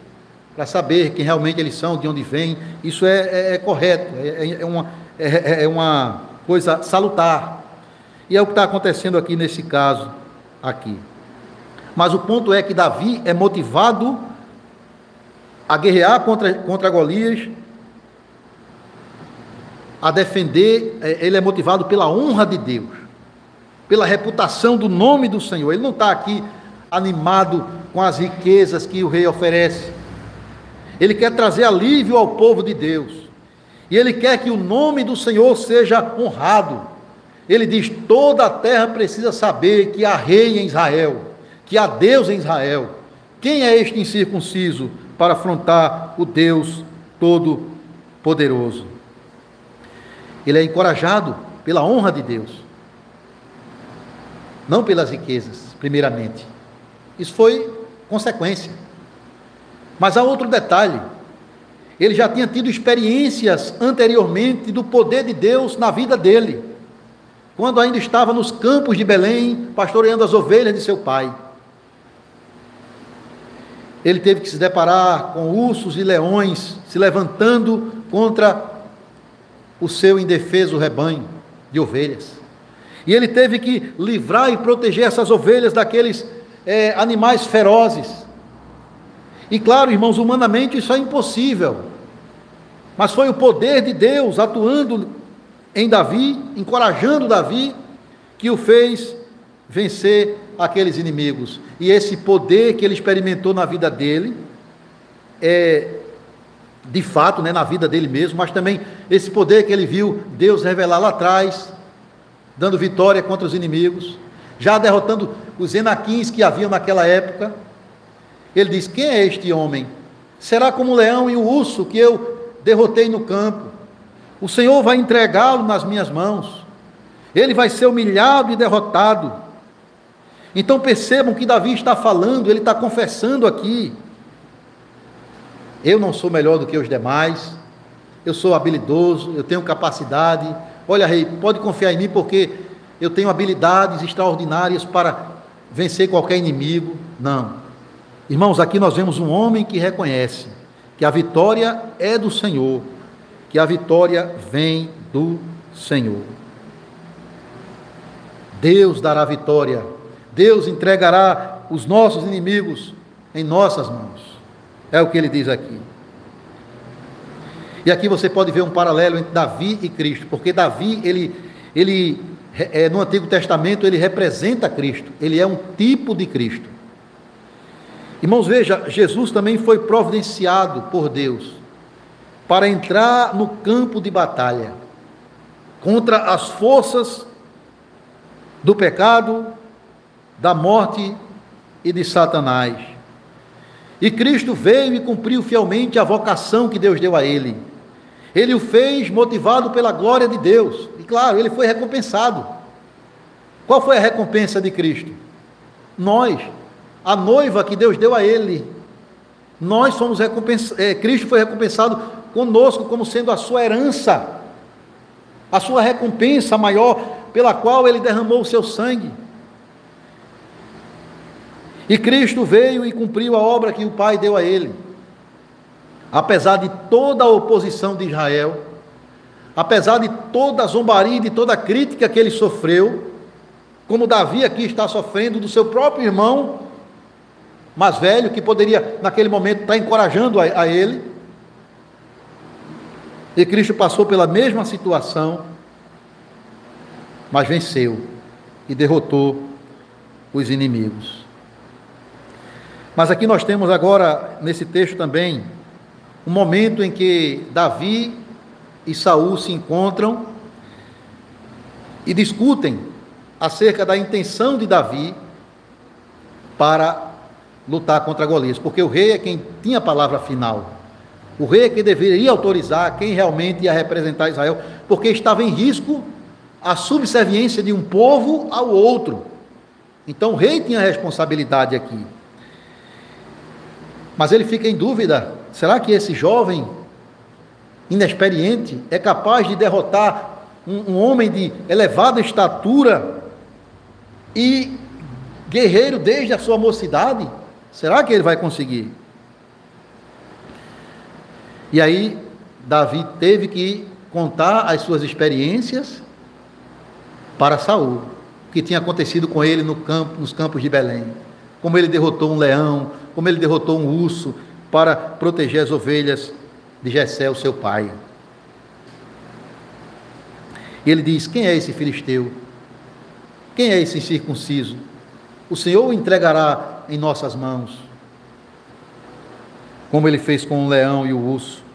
para saber quem realmente eles são, de onde vêm. Isso é correto, é uma coisa salutar. E é o que está acontecendo aqui nesse caso aqui. Mas o ponto é que Davi é motivado a guerrear contra Golias, a defender, ele é motivado pela honra de Deus, pela reputação do nome do Senhor. Ele não está aqui animado com as riquezas que o rei oferece. Ele quer trazer alívio ao povo de Deus. E ele quer que o nome do Senhor seja honrado. Ele diz: toda a terra precisa saber que há rei em Israel, que há Deus em Israel. Quem é este incircunciso para afrontar o Deus Todo-Poderoso? Ele é encorajado pela honra de Deus, não pelas riquezas, primeiramente. Isso foi consequência. Mas há outro detalhe. Ele já tinha tido experiências anteriormente do poder de Deus na vida dele, quando ainda estava nos campos de Belém, pastoreando as ovelhas de seu pai. Ele teve que se deparar com ursos e leões se levantando contra o seu indefeso rebanho de ovelhas. E ele teve que livrar e proteger essas ovelhas daqueles animais ferozes. E claro, irmãos, humanamente isso é impossível. Mas foi o poder de Deus atuando em Davi, encorajando Davi, que o fez vencer aqueles inimigos. E esse poder que ele experimentou na vida dele, de fato, na vida dele mesmo, mas também esse poder que ele viu Deus revelar lá atrás, dando vitória contra os inimigos, já derrotando os Enaquins que haviam naquela época. Ele diz: quem é este homem? Será como o leão e o urso que eu derrotei no campo. O Senhor vai entregá-lo nas minhas mãos. Ele vai ser humilhado e derrotado. Então percebam que Davi está falando, ele está confessando aqui: eu não sou melhor do que os demais, eu sou habilidoso, eu tenho capacidade. Olha, rei, pode confiar em mim, porque eu tenho habilidades extraordinárias para vencer qualquer inimigo. Não. Irmãos, aqui nós vemos um homem que reconhece que a vitória é do Senhor, que a vitória vem do Senhor. Deus dará vitória, Deus entregará os nossos inimigos em nossas mãos. É o que ele diz aqui. E aqui você pode ver um paralelo entre Davi e Cristo, porque Davi, ele no Antigo Testamento, ele representa Cristo, ele é um tipo de Cristo. Irmãos, veja, Jesus também foi providenciado por Deus para entrar no campo de batalha contra as forças do pecado, da morte e de Satanás. E Cristo veio e cumpriu fielmente a vocação que Deus deu a ele. Ele o fez motivado pela glória de Deus. E claro, ele foi recompensado. Qual foi a recompensa de Cristo? Nós, a noiva que Deus deu a ele. Nós fomos recompensados, Cristo foi recompensado conosco como sendo a sua herança, a sua recompensa maior, pela qual ele derramou o seu sangue. E Cristo veio e cumpriu a obra que o Pai deu a ele. Apesar de toda a oposição de Israel, apesar de toda a zombaria, de toda a crítica que ele sofreu, como Davi aqui está sofrendo do seu próprio irmão mais velho, que poderia naquele momento estar encorajando a ele. E Cristo passou pela mesma situação, mas venceu e derrotou os inimigos. Mas aqui nós temos agora, nesse texto também, um momento em que Davi e Saul se encontram e discutem acerca da intenção de Davi para lutar contra Golias, porque o rei é quem tinha a palavra final. O rei é quem deveria autorizar quem realmente ia representar Israel, porque estava em risco a subserviência de um povo ao outro. Então o rei tinha a responsabilidade aqui. Mas ele fica em dúvida: será que esse jovem inexperiente é capaz de derrotar um homem de elevada estatura e guerreiro desde a sua mocidade? Será que ele vai conseguir? E aí Davi teve que contar as suas experiências para Saul. que tinha acontecido com ele nos campos de Belém. Como ele derrotou um leão, como ele derrotou um urso para proteger as ovelhas de Jessé, o seu pai. E ele diz: quem é esse filisteu? Quem é esse incircunciso? O Senhor o entregará em nossas mãos, como ele fez com o leão e o urso.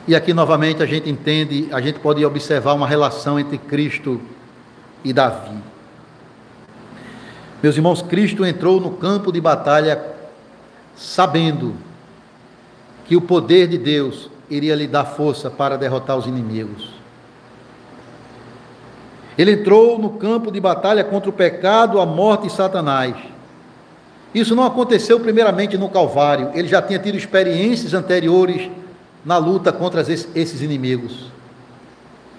E aqui novamente a gente entende, a gente pode observar uma relação entre Cristo e Davi. Meus irmãos, Cristo entrou no campo de batalha sabendo que o poder de Deus iria lhe dar força para derrotar os inimigos. Ele entrou no campo de batalha contra o pecado, a morte e Satanás. Isso não aconteceu primeiramente no Calvário, ele já tinha tido experiências anteriores na luta contra esses inimigos.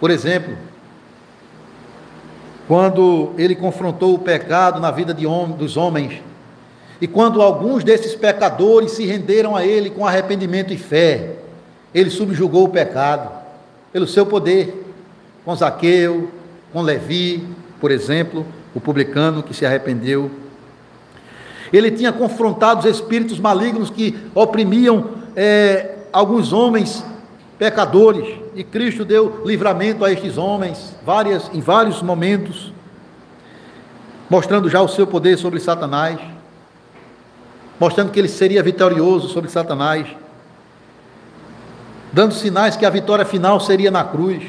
Por exemplo, quando ele confrontou o pecado na vida dos homens, e quando alguns desses pecadores se renderam a ele com arrependimento e fé, ele subjugou o pecado pelo seu poder, com Zaqueu, com Levi, por exemplo, o publicano que se arrependeu. Ele tinha confrontado os espíritos malignos que oprimiam alguns homens pecadores, e Cristo deu livramento a estes homens em vários momentos, mostrando já o seu poder sobre Satanás, mostrando que ele seria vitorioso sobre Satanás, dando sinais que a vitória final seria na cruz.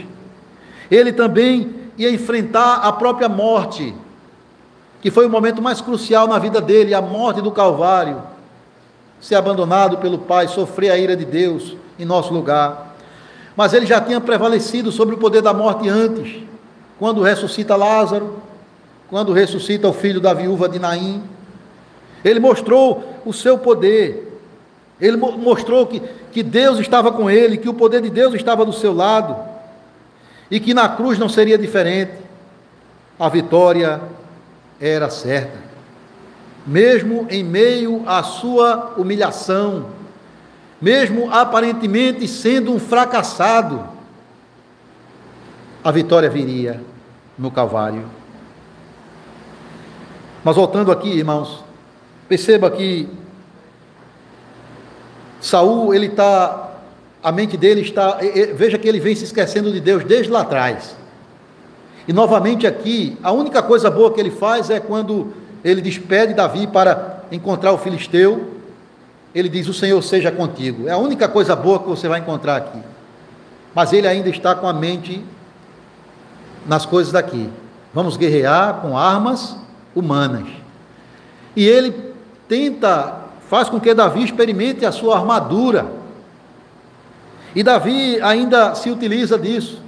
Ele também ia enfrentar a própria morte, que foi o momento mais crucial na vida dele, a morte do Calvário, ser abandonado pelo Pai, sofrer a ira de Deus em nosso lugar. Mas ele já tinha prevalecido sobre o poder da morte antes, quando ressuscita Lázaro, quando ressuscita o filho da viúva de Naim. Ele mostrou o seu poder, ele mostrou que Deus estava com ele, que o poder de Deus estava do seu lado, e que na cruz não seria diferente. A vitória era certa. Mesmo em meio à sua humilhação, mesmo aparentemente sendo um fracassado, a vitória viria no Calvário. Mas voltando aqui, irmãos, perceba que Saul, a mente dele está, veja que ele vem se esquecendo de Deus desde lá atrás. E novamente aqui, a única coisa boa que ele faz é quando ele despede Davi para encontrar o filisteu, ele diz: o Senhor seja contigo. É a única coisa boa que você vai encontrar aqui. Mas ele ainda está com a mente nas coisas daqui. Vamos guerrear com armas humanas. E ele faz com que Davi experimente a sua armadura. E Davi ainda se utiliza disso,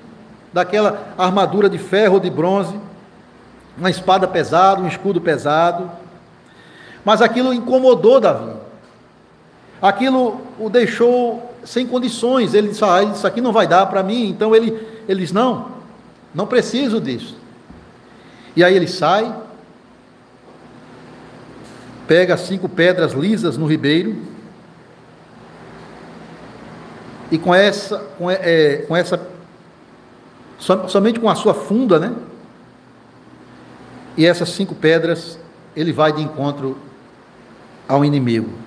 daquela armadura de ferro ou de bronze, uma espada pesada, um escudo pesado. Mas aquilo incomodou Davi. Aquilo o deixou sem condições. Ele disse: isso aqui não vai dar para mim. Então ele diz: não preciso disso. E aí ele sai, pega 5 pedras lisas no ribeiro, e somente com a sua funda, né? E essas 5 pedras, ele vai de encontro ao inimigo.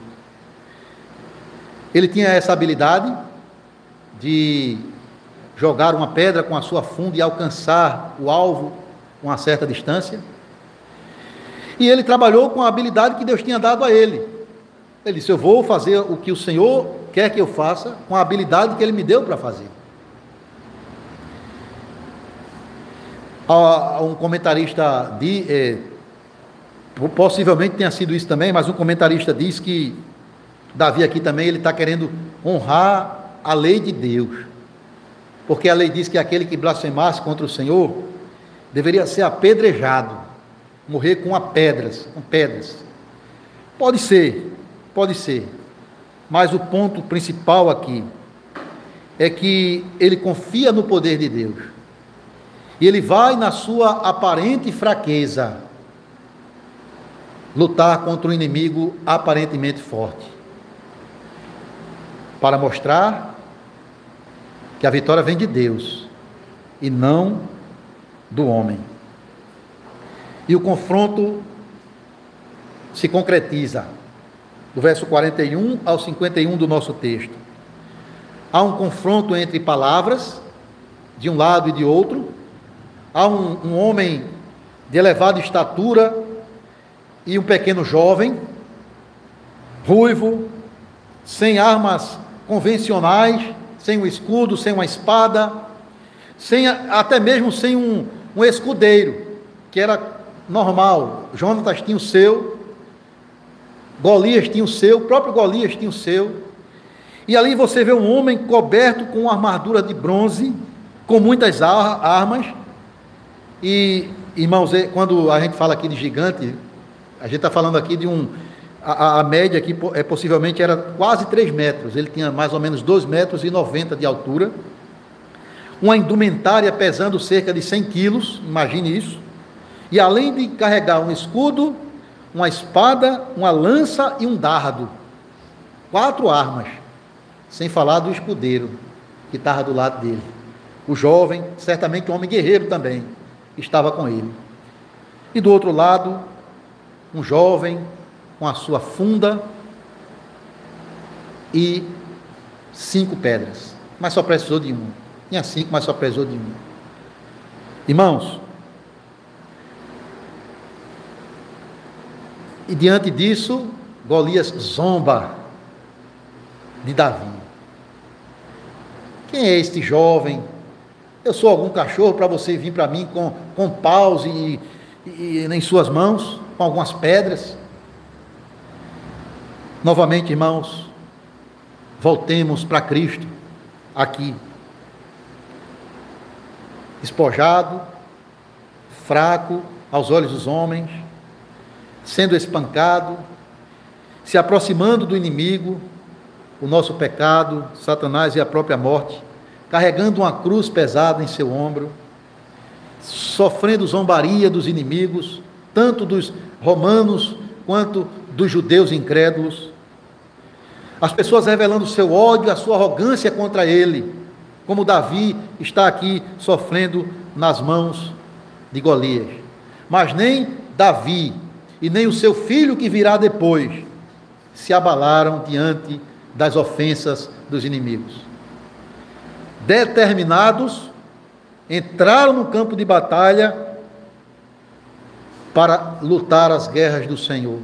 Ele tinha essa habilidade de jogar uma pedra com a sua funda e alcançar o alvo com uma certa distância. E ele trabalhou com a habilidade que Deus tinha dado a ele. Ele disse: eu vou fazer o que o Senhor quer que eu faça, com a habilidade que Ele me deu para fazer. Um comentarista possivelmente tenha sido isso também, mas um comentarista diz que Davi aqui também, ele está querendo honrar a lei de Deus, porque a lei diz que aquele que blasfemasse contra o Senhor deveria ser apedrejado, morrer com pedras. Pode ser, mas o ponto principal aqui é que ele confia no poder de Deus, e ele vai, na sua aparente fraqueza, lutar contra um inimigo aparentemente forte, para mostrar que a vitória vem de Deus e não do homem. E o confronto se concretiza do verso 41 ao 51 do nosso texto. Há um confronto entre palavras, de um lado e de outro. Há um homem de elevada estatura e um pequeno jovem, ruivo, sem armas convencionais, sem um escudo, sem uma espada, até mesmo sem um escudeiro, que era normal. Jonatas tinha o seu, Golias tinha o seu, o próprio Golias tinha o seu. E ali você vê um homem coberto com uma armadura de bronze, com muitas armas. E, irmãos, quando a gente fala aqui de gigante, a gente está falando aqui de a média aqui possivelmente era quase 3 metros. Ele tinha mais ou menos 2,90 metros de altura. Uma indumentária pesando cerca de 100 quilos, imagine isso. E além de carregar um escudo, uma espada, uma lança e um dardo. 4 armas. Sem falar do escudeiro, que estava do lado dele. O jovem, certamente um homem guerreiro também, estava com ele. E do outro lado, um jovem com a sua funda e 5 pedras. Mas só precisou de uma. Tinha 5, mas só precisou de uma. Irmãos, e diante disso, Golias zomba de Davi. Quem é este jovem? Eu sou algum cachorro para você vir para mim com paus e em suas mãos, com algumas pedras? Novamente, irmãos, voltemos para Cristo, aqui, despojado, fraco aos olhos dos homens, sendo espancado, se aproximando do inimigo, o nosso pecado, Satanás e a própria morte, carregando uma cruz pesada em seu ombro, sofrendo zombaria dos inimigos, tanto dos romanos quanto dos judeus incrédulos. As pessoas revelando o seu ódio, a sua arrogância contra ele, como Davi está aqui sofrendo nas mãos de Golias. Mas nem Davi e nem o seu filho que virá depois se abalaram diante das ofensas dos inimigos. Determinados, entraram no campo de batalha para lutar as guerras do Senhor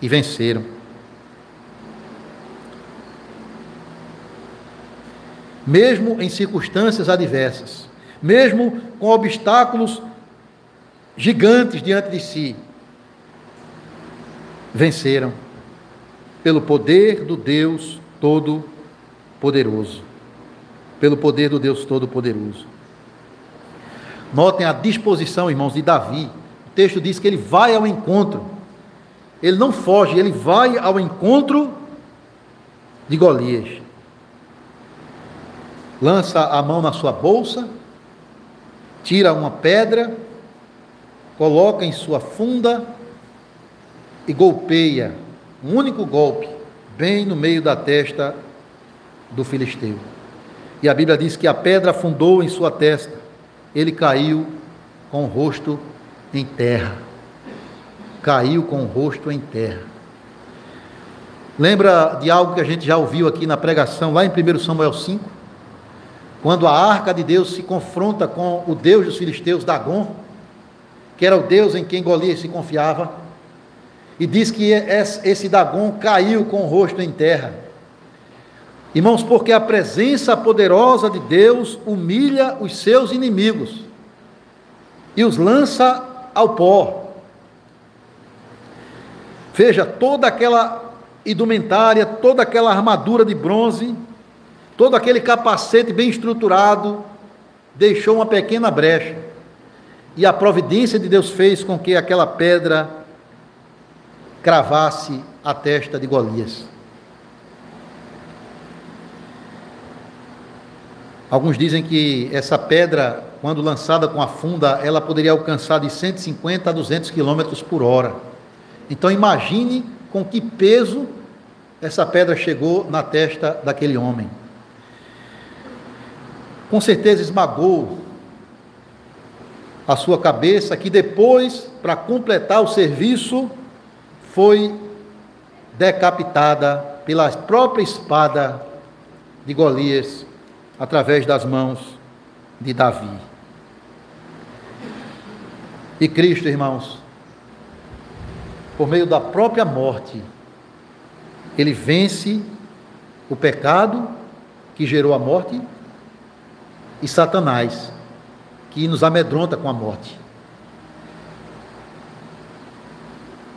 e venceram. Mesmo em circunstâncias adversas, mesmo com obstáculos gigantes diante de si, venceram pelo poder do Deus Todo-Poderoso. Pelo poder do Deus Todo-Poderoso. Notem a disposição, irmãos, de Davi. O texto diz que ele vai ao encontro. Ele não foge, ele vai ao encontro de Golias. Lança a mão na sua bolsa, tira uma pedra, coloca em sua funda e golpeia, um único golpe, bem no meio da testa do filisteu. E a Bíblia diz que a pedra afundou em sua testa, ele caiu com o rosto em terra. Caiu com o rosto em terra. Lembra de algo que a gente já ouviu aqui na pregação, lá em 1 Samuel 5? Quando a arca de Deus se confronta com o Deus dos filisteus, Dagon, que era o Deus em quem Golias se confiava, e diz que esse Dagon caiu com o rosto em terra. Irmãos, porque a presença poderosa de Deus humilha os seus inimigos e os lança ao pó. Veja, toda aquela indumentária, toda aquela armadura de bronze, todo aquele capacete bem estruturado, deixou uma pequena brecha. E a providência de Deus fez com que aquela pedra cravasse a testa de Golias. Alguns dizem que essa pedra, quando lançada com a funda, ela poderia alcançar de 150 a 200 km por hora. Então imagine com que peso essa pedra chegou na testa daquele homem. com certeza esmagou a sua cabeça, que depois, para completar o serviço, foi decapitada pela própria espada de Golias, através das mãos de Davi. E Cristo, irmãos, por meio da própria morte, ele vence o pecado que gerou a morte e Satanás, que nos amedronta com a morte.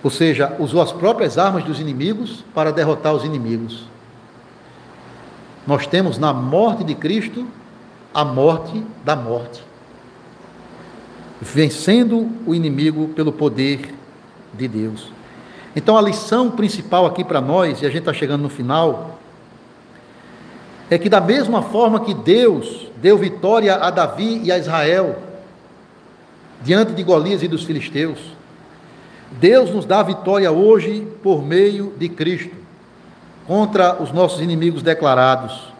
Ou seja, usou as próprias armas dos inimigos para derrotar os inimigos. Nós temos na morte de Cristo a morte da morte, vencendo o inimigo pelo poder de Deus. Então a lição principal aqui para nós, e a gente está chegando no final, é que da mesma forma que Deus deu vitória a Davi e a Israel, diante de Golias e dos filisteus, Deus nos dá vitória hoje por meio de Cristo, contra os nossos inimigos declarados: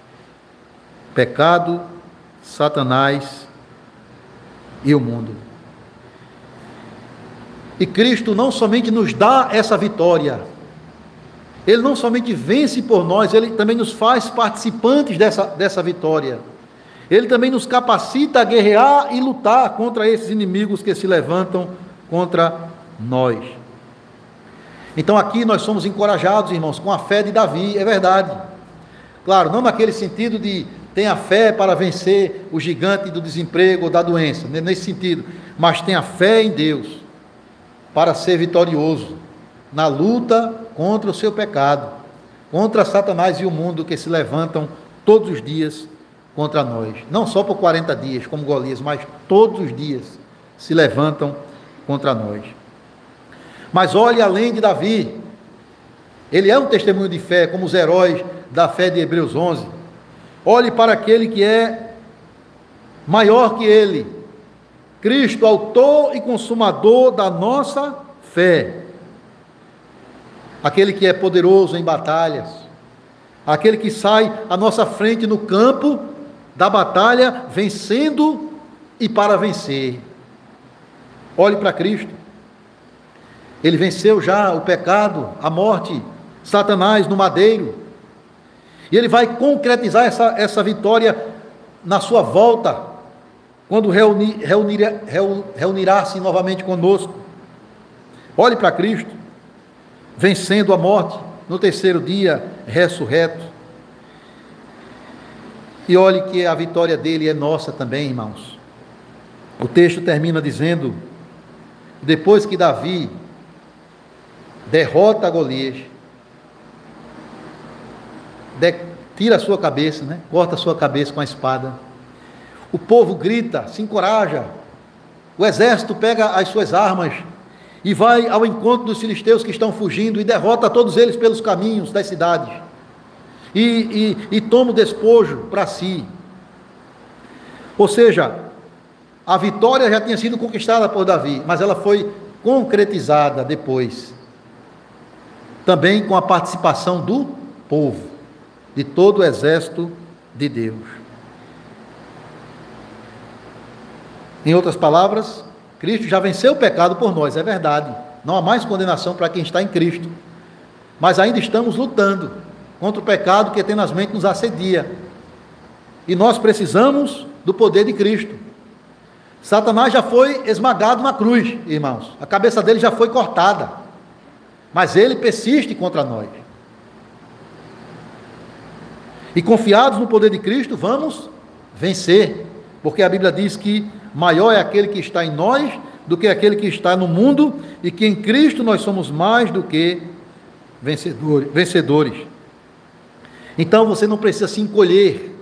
pecado, Satanás e o mundo. E Cristo não somente nos dá essa vitória, Ele não somente vence por nós, Ele também nos faz participantes dessa vitória. Ele também nos capacita a guerrear e lutar contra esses inimigos que se levantam contra nós. Então aqui nós somos encorajados, irmãos, com a fé de Davi, é verdade. Claro, não naquele sentido de tenha fé para vencer o gigante do desemprego ou da doença, nesse sentido, mas tenha fé em Deus para ser vitorioso na luta contra o seu pecado, contra Satanás e o mundo que se levantam todos os dias contra nós. Não só por 40 dias, como Golias, mas todos os dias se levantam contra nós. Mas olhe além de Davi, ele é um testemunho de fé, como os heróis da fé de Hebreus 11. Olhe para aquele que é maior que ele, Cristo, autor e consumador da nossa fé, aquele que é poderoso em batalhas, aquele que sai à nossa frente no campo da batalha, vencendo e para vencer. Olhe para Cristo. Ele venceu já o pecado, a morte, Satanás no madeiro. E ele vai concretizar essa vitória na sua volta, quando reunirá-se novamente conosco. Olhe para Cristo, vencendo a morte, no terceiro dia, ressurreto. E olhe que a vitória dele é nossa também, irmãos. O texto termina dizendo, depois que Davi derrota Golias, tira a sua cabeça, corta a sua cabeça com a espada, o povo grita, se encoraja, o exército pega as suas armas e vai ao encontro dos filisteus que estão fugindo e derrota todos eles pelos caminhos das cidades e toma o despojo para si. Ou seja, a vitória já tinha sido conquistada por Davi, mas ela foi concretizada depois, também com a participação do povo, de todo o exército de Deus. Em outras palavras, Cristo já venceu o pecado por nós, é verdade. Não há mais condenação para quem está em Cristo. Mas ainda estamos lutando contra o pecado que tenazmente nos assedia. E nós precisamos do poder de Cristo. Satanás já foi esmagado na cruz, irmãos. A cabeça dele já foi cortada. Mas ele persiste contra nós. E confiados no poder de Cristo, vamos vencer. Porque a Bíblia diz que maior é aquele que está em nós do que aquele que está no mundo, e que em Cristo nós somos mais do que vencedores. Então você não precisa se encolher,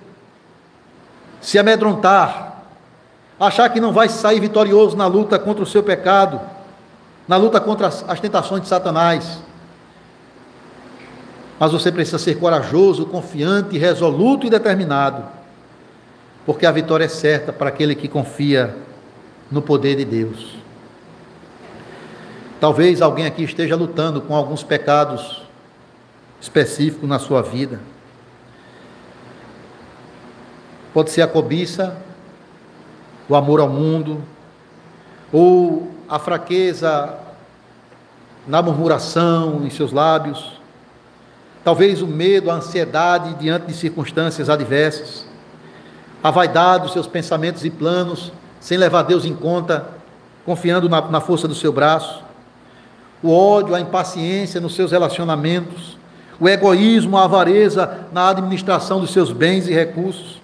se amedrontar, achar que não vai sair vitorioso na luta contra o seu pecado, na luta contra as tentações de Satanás. Mas você precisa ser corajoso, confiante, resoluto e determinado, porque a vitória é certa para aquele que confia no poder de Deus. Talvez alguém aqui esteja lutando com alguns pecados específicos na sua vida. Pode ser a cobiça, o amor ao mundo, ou a fraqueza na murmuração em seus lábios, talvez o medo, a ansiedade diante de circunstâncias adversas, a vaidade dos seus pensamentos e planos, sem levar Deus em conta, confiando na força do seu braço, o ódio, a impaciência nos seus relacionamentos, o egoísmo, a avareza na administração dos seus bens e recursos.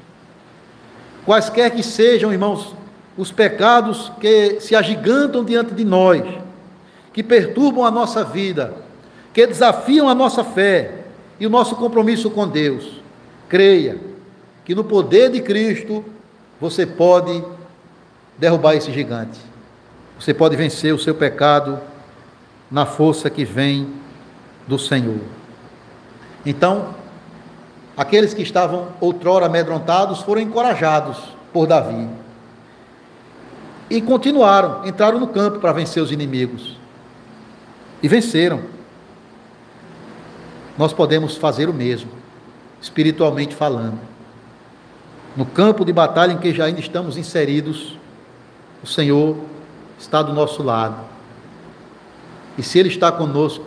Quaisquer que sejam, irmãos, os pecados que se agigantam diante de nós, que perturbam a nossa vida, que desafiam a nossa fé e o nosso compromisso com Deus, creia que no poder de Cristo você pode derrubar esse gigante. Você pode vencer o seu pecado na força que vem do Senhor. Então, aqueles que estavam outrora amedrontados foram encorajados por Davi e continuaram, entraram no campo para vencer os inimigos e venceram. Nós podemos fazer o mesmo, espiritualmente falando. No campo de batalha em que já ainda estamos inseridos, o Senhor está do nosso lado. E se Ele está conosco,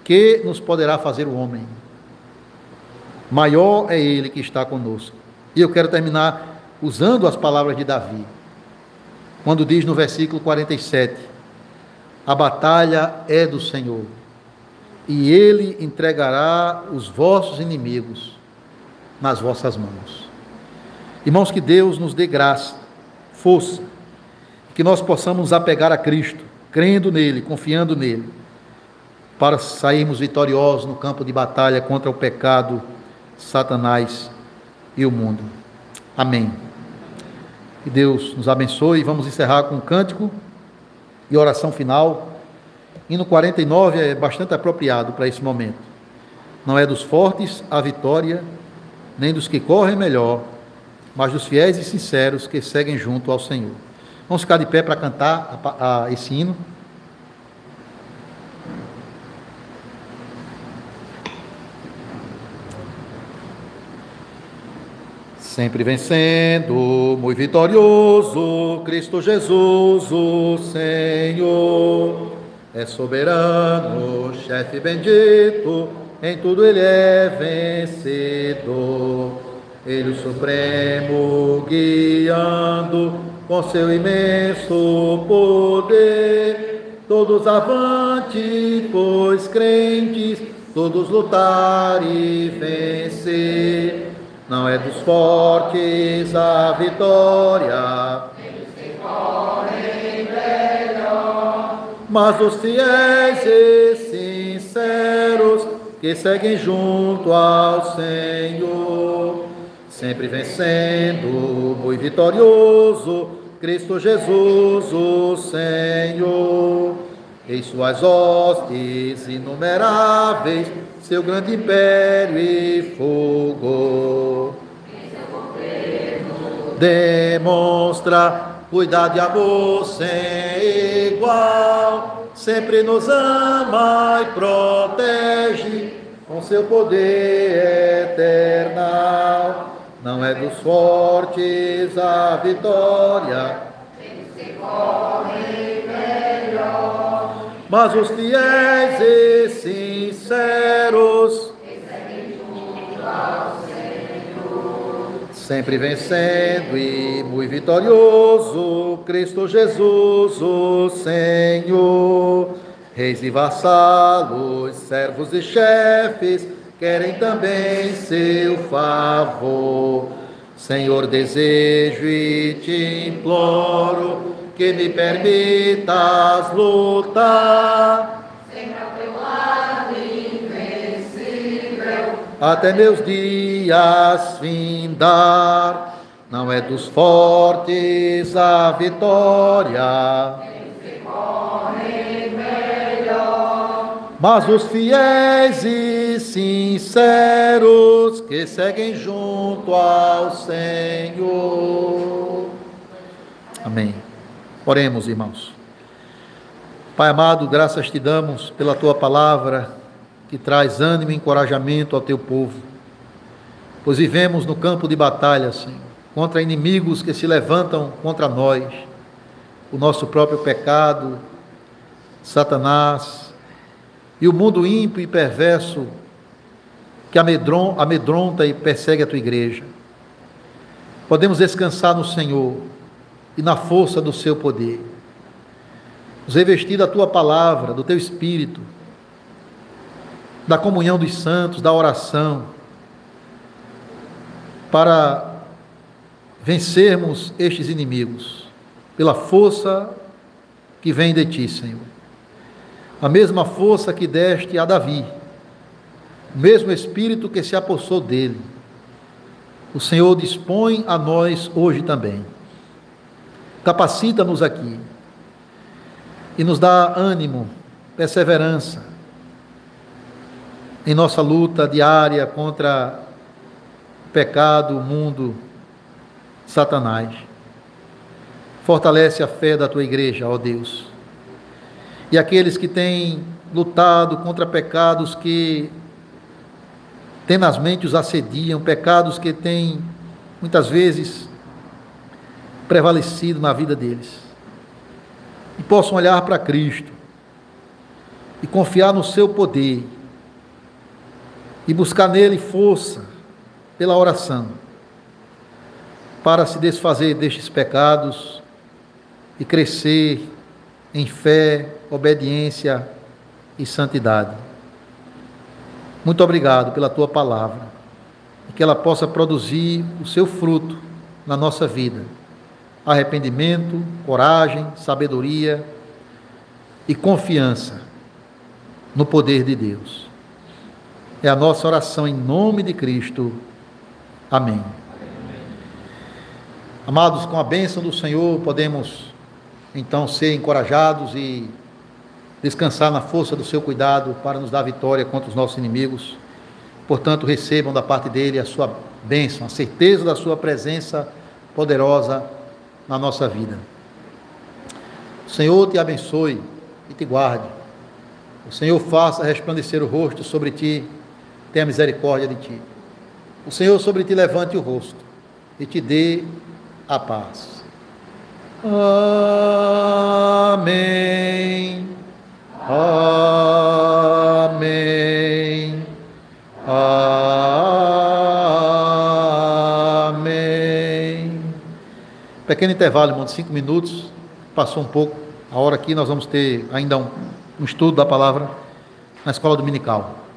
que nos poderá fazer o homem? Maior é Ele que está conosco. E eu quero terminar usando as palavras de Davi, quando diz no versículo 47, a batalha é do Senhor, e Ele entregará os vossos inimigos nas vossas mãos. Irmãos, que Deus nos dê graça, força, que nós possamos nos apegar a Cristo, crendo nele, confiando nele, para sairmos vitoriosos no campo de batalha contra o pecado, Satanás e o mundo. Amém. Que Deus nos abençoe. Vamos encerrar com um cântico e oração final. Hino 49 é bastante apropriado para esse momento. Não é dos fortes a vitória, nem dos que correm melhor, mas dos fiéis e sinceros que seguem junto ao Senhor. Vamos ficar de pé para cantar esse hino. Sempre vencendo, muito vitorioso, Cristo Jesus, o Senhor, é soberano, chefe bendito, em tudo Ele é vencedor. Ele o supremo guiando, com seu imenso poder, todos avante, pois crentes, todos lutar e vencer. Não é dos fortes a vitória, mas dos fiéis e sinceros que seguem junto ao Senhor, sempre vencendo, muito vitorioso, Cristo Jesus, o Senhor. Em suas hostes inumeráveis, seu grande império e fogo. Demonstra cuidado e amor sem igual, sempre nos ama e protege com seu poder eternal. Não é dos fortes a vitória, mas os fiéis e sinceros sempre vencendo e muito vitorioso, Cristo Jesus, o Senhor. Reis e vassalos, servos e chefes, querem também seu favor. Senhor, desejo e te imploro, que me permitas lutar, sempre ao teu lado invencível, até meus dias findar. Não é dos fortes a vitória, mas os fiéis e sinceros que seguem junto ao Senhor. Amém. Oremos, irmãos. Pai amado, graças te damos pela tua palavra que traz ânimo e encorajamento ao teu povo, pois vivemos no campo de batalha, Senhor. contra inimigos que se levantam contra nós, o nosso próprio pecado, Satanás e o mundo ímpio e perverso que amedronta e persegue a tua igreja. Podemos descansar no Senhor e na força do seu poder. Nos revestir da tua palavra, do teu Espírito, da comunhão dos santos, da oração, para vencermos estes inimigos, pela força que vem de ti, Senhor. A mesma força que deste a Davi, o mesmo Espírito que se apossou dele, o Senhor dispõe a nós hoje também. Capacita-nos aqui e nos dá ânimo, perseverança em nossa luta diária contra o pecado, o mundo, Satanás. Fortalece a fé da tua igreja, ó Deus. E aqueles que têm lutado contra pecados que tenazmente os assediam, pecados que têm muitas vezes prevalecido na vida deles, e possam olhar para Cristo e confiar no seu poder e buscar nele força pela oração para se desfazer destes pecados e crescer em fé, obediência e santidade. Muito obrigado pela tua palavra, e que ela possa produzir o seu fruto na nossa vida: arrependimento, coragem, sabedoria e confiança no poder de Deus. É a nossa oração em nome de Cristo. Amém. Amados, com a bênção do Senhor, podemos então ser encorajados e descansar na força do seu cuidado para nos dar vitória contra os nossos inimigos. Portanto, recebam da parte dele a sua bênção, a certeza da sua presença poderosa na nossa vida. O Senhor te abençoe e te guarde. O Senhor faça resplandecer o rosto sobre ti, tenha misericórdia de ti. O Senhor sobre ti levante o rosto e te dê a paz. Amém. Amém. Amém. Pequeno intervalo, irmão, de 5 minutos. Passou um pouco a hora aqui. Nós vamos ter ainda um estudo da palavra na escola dominical.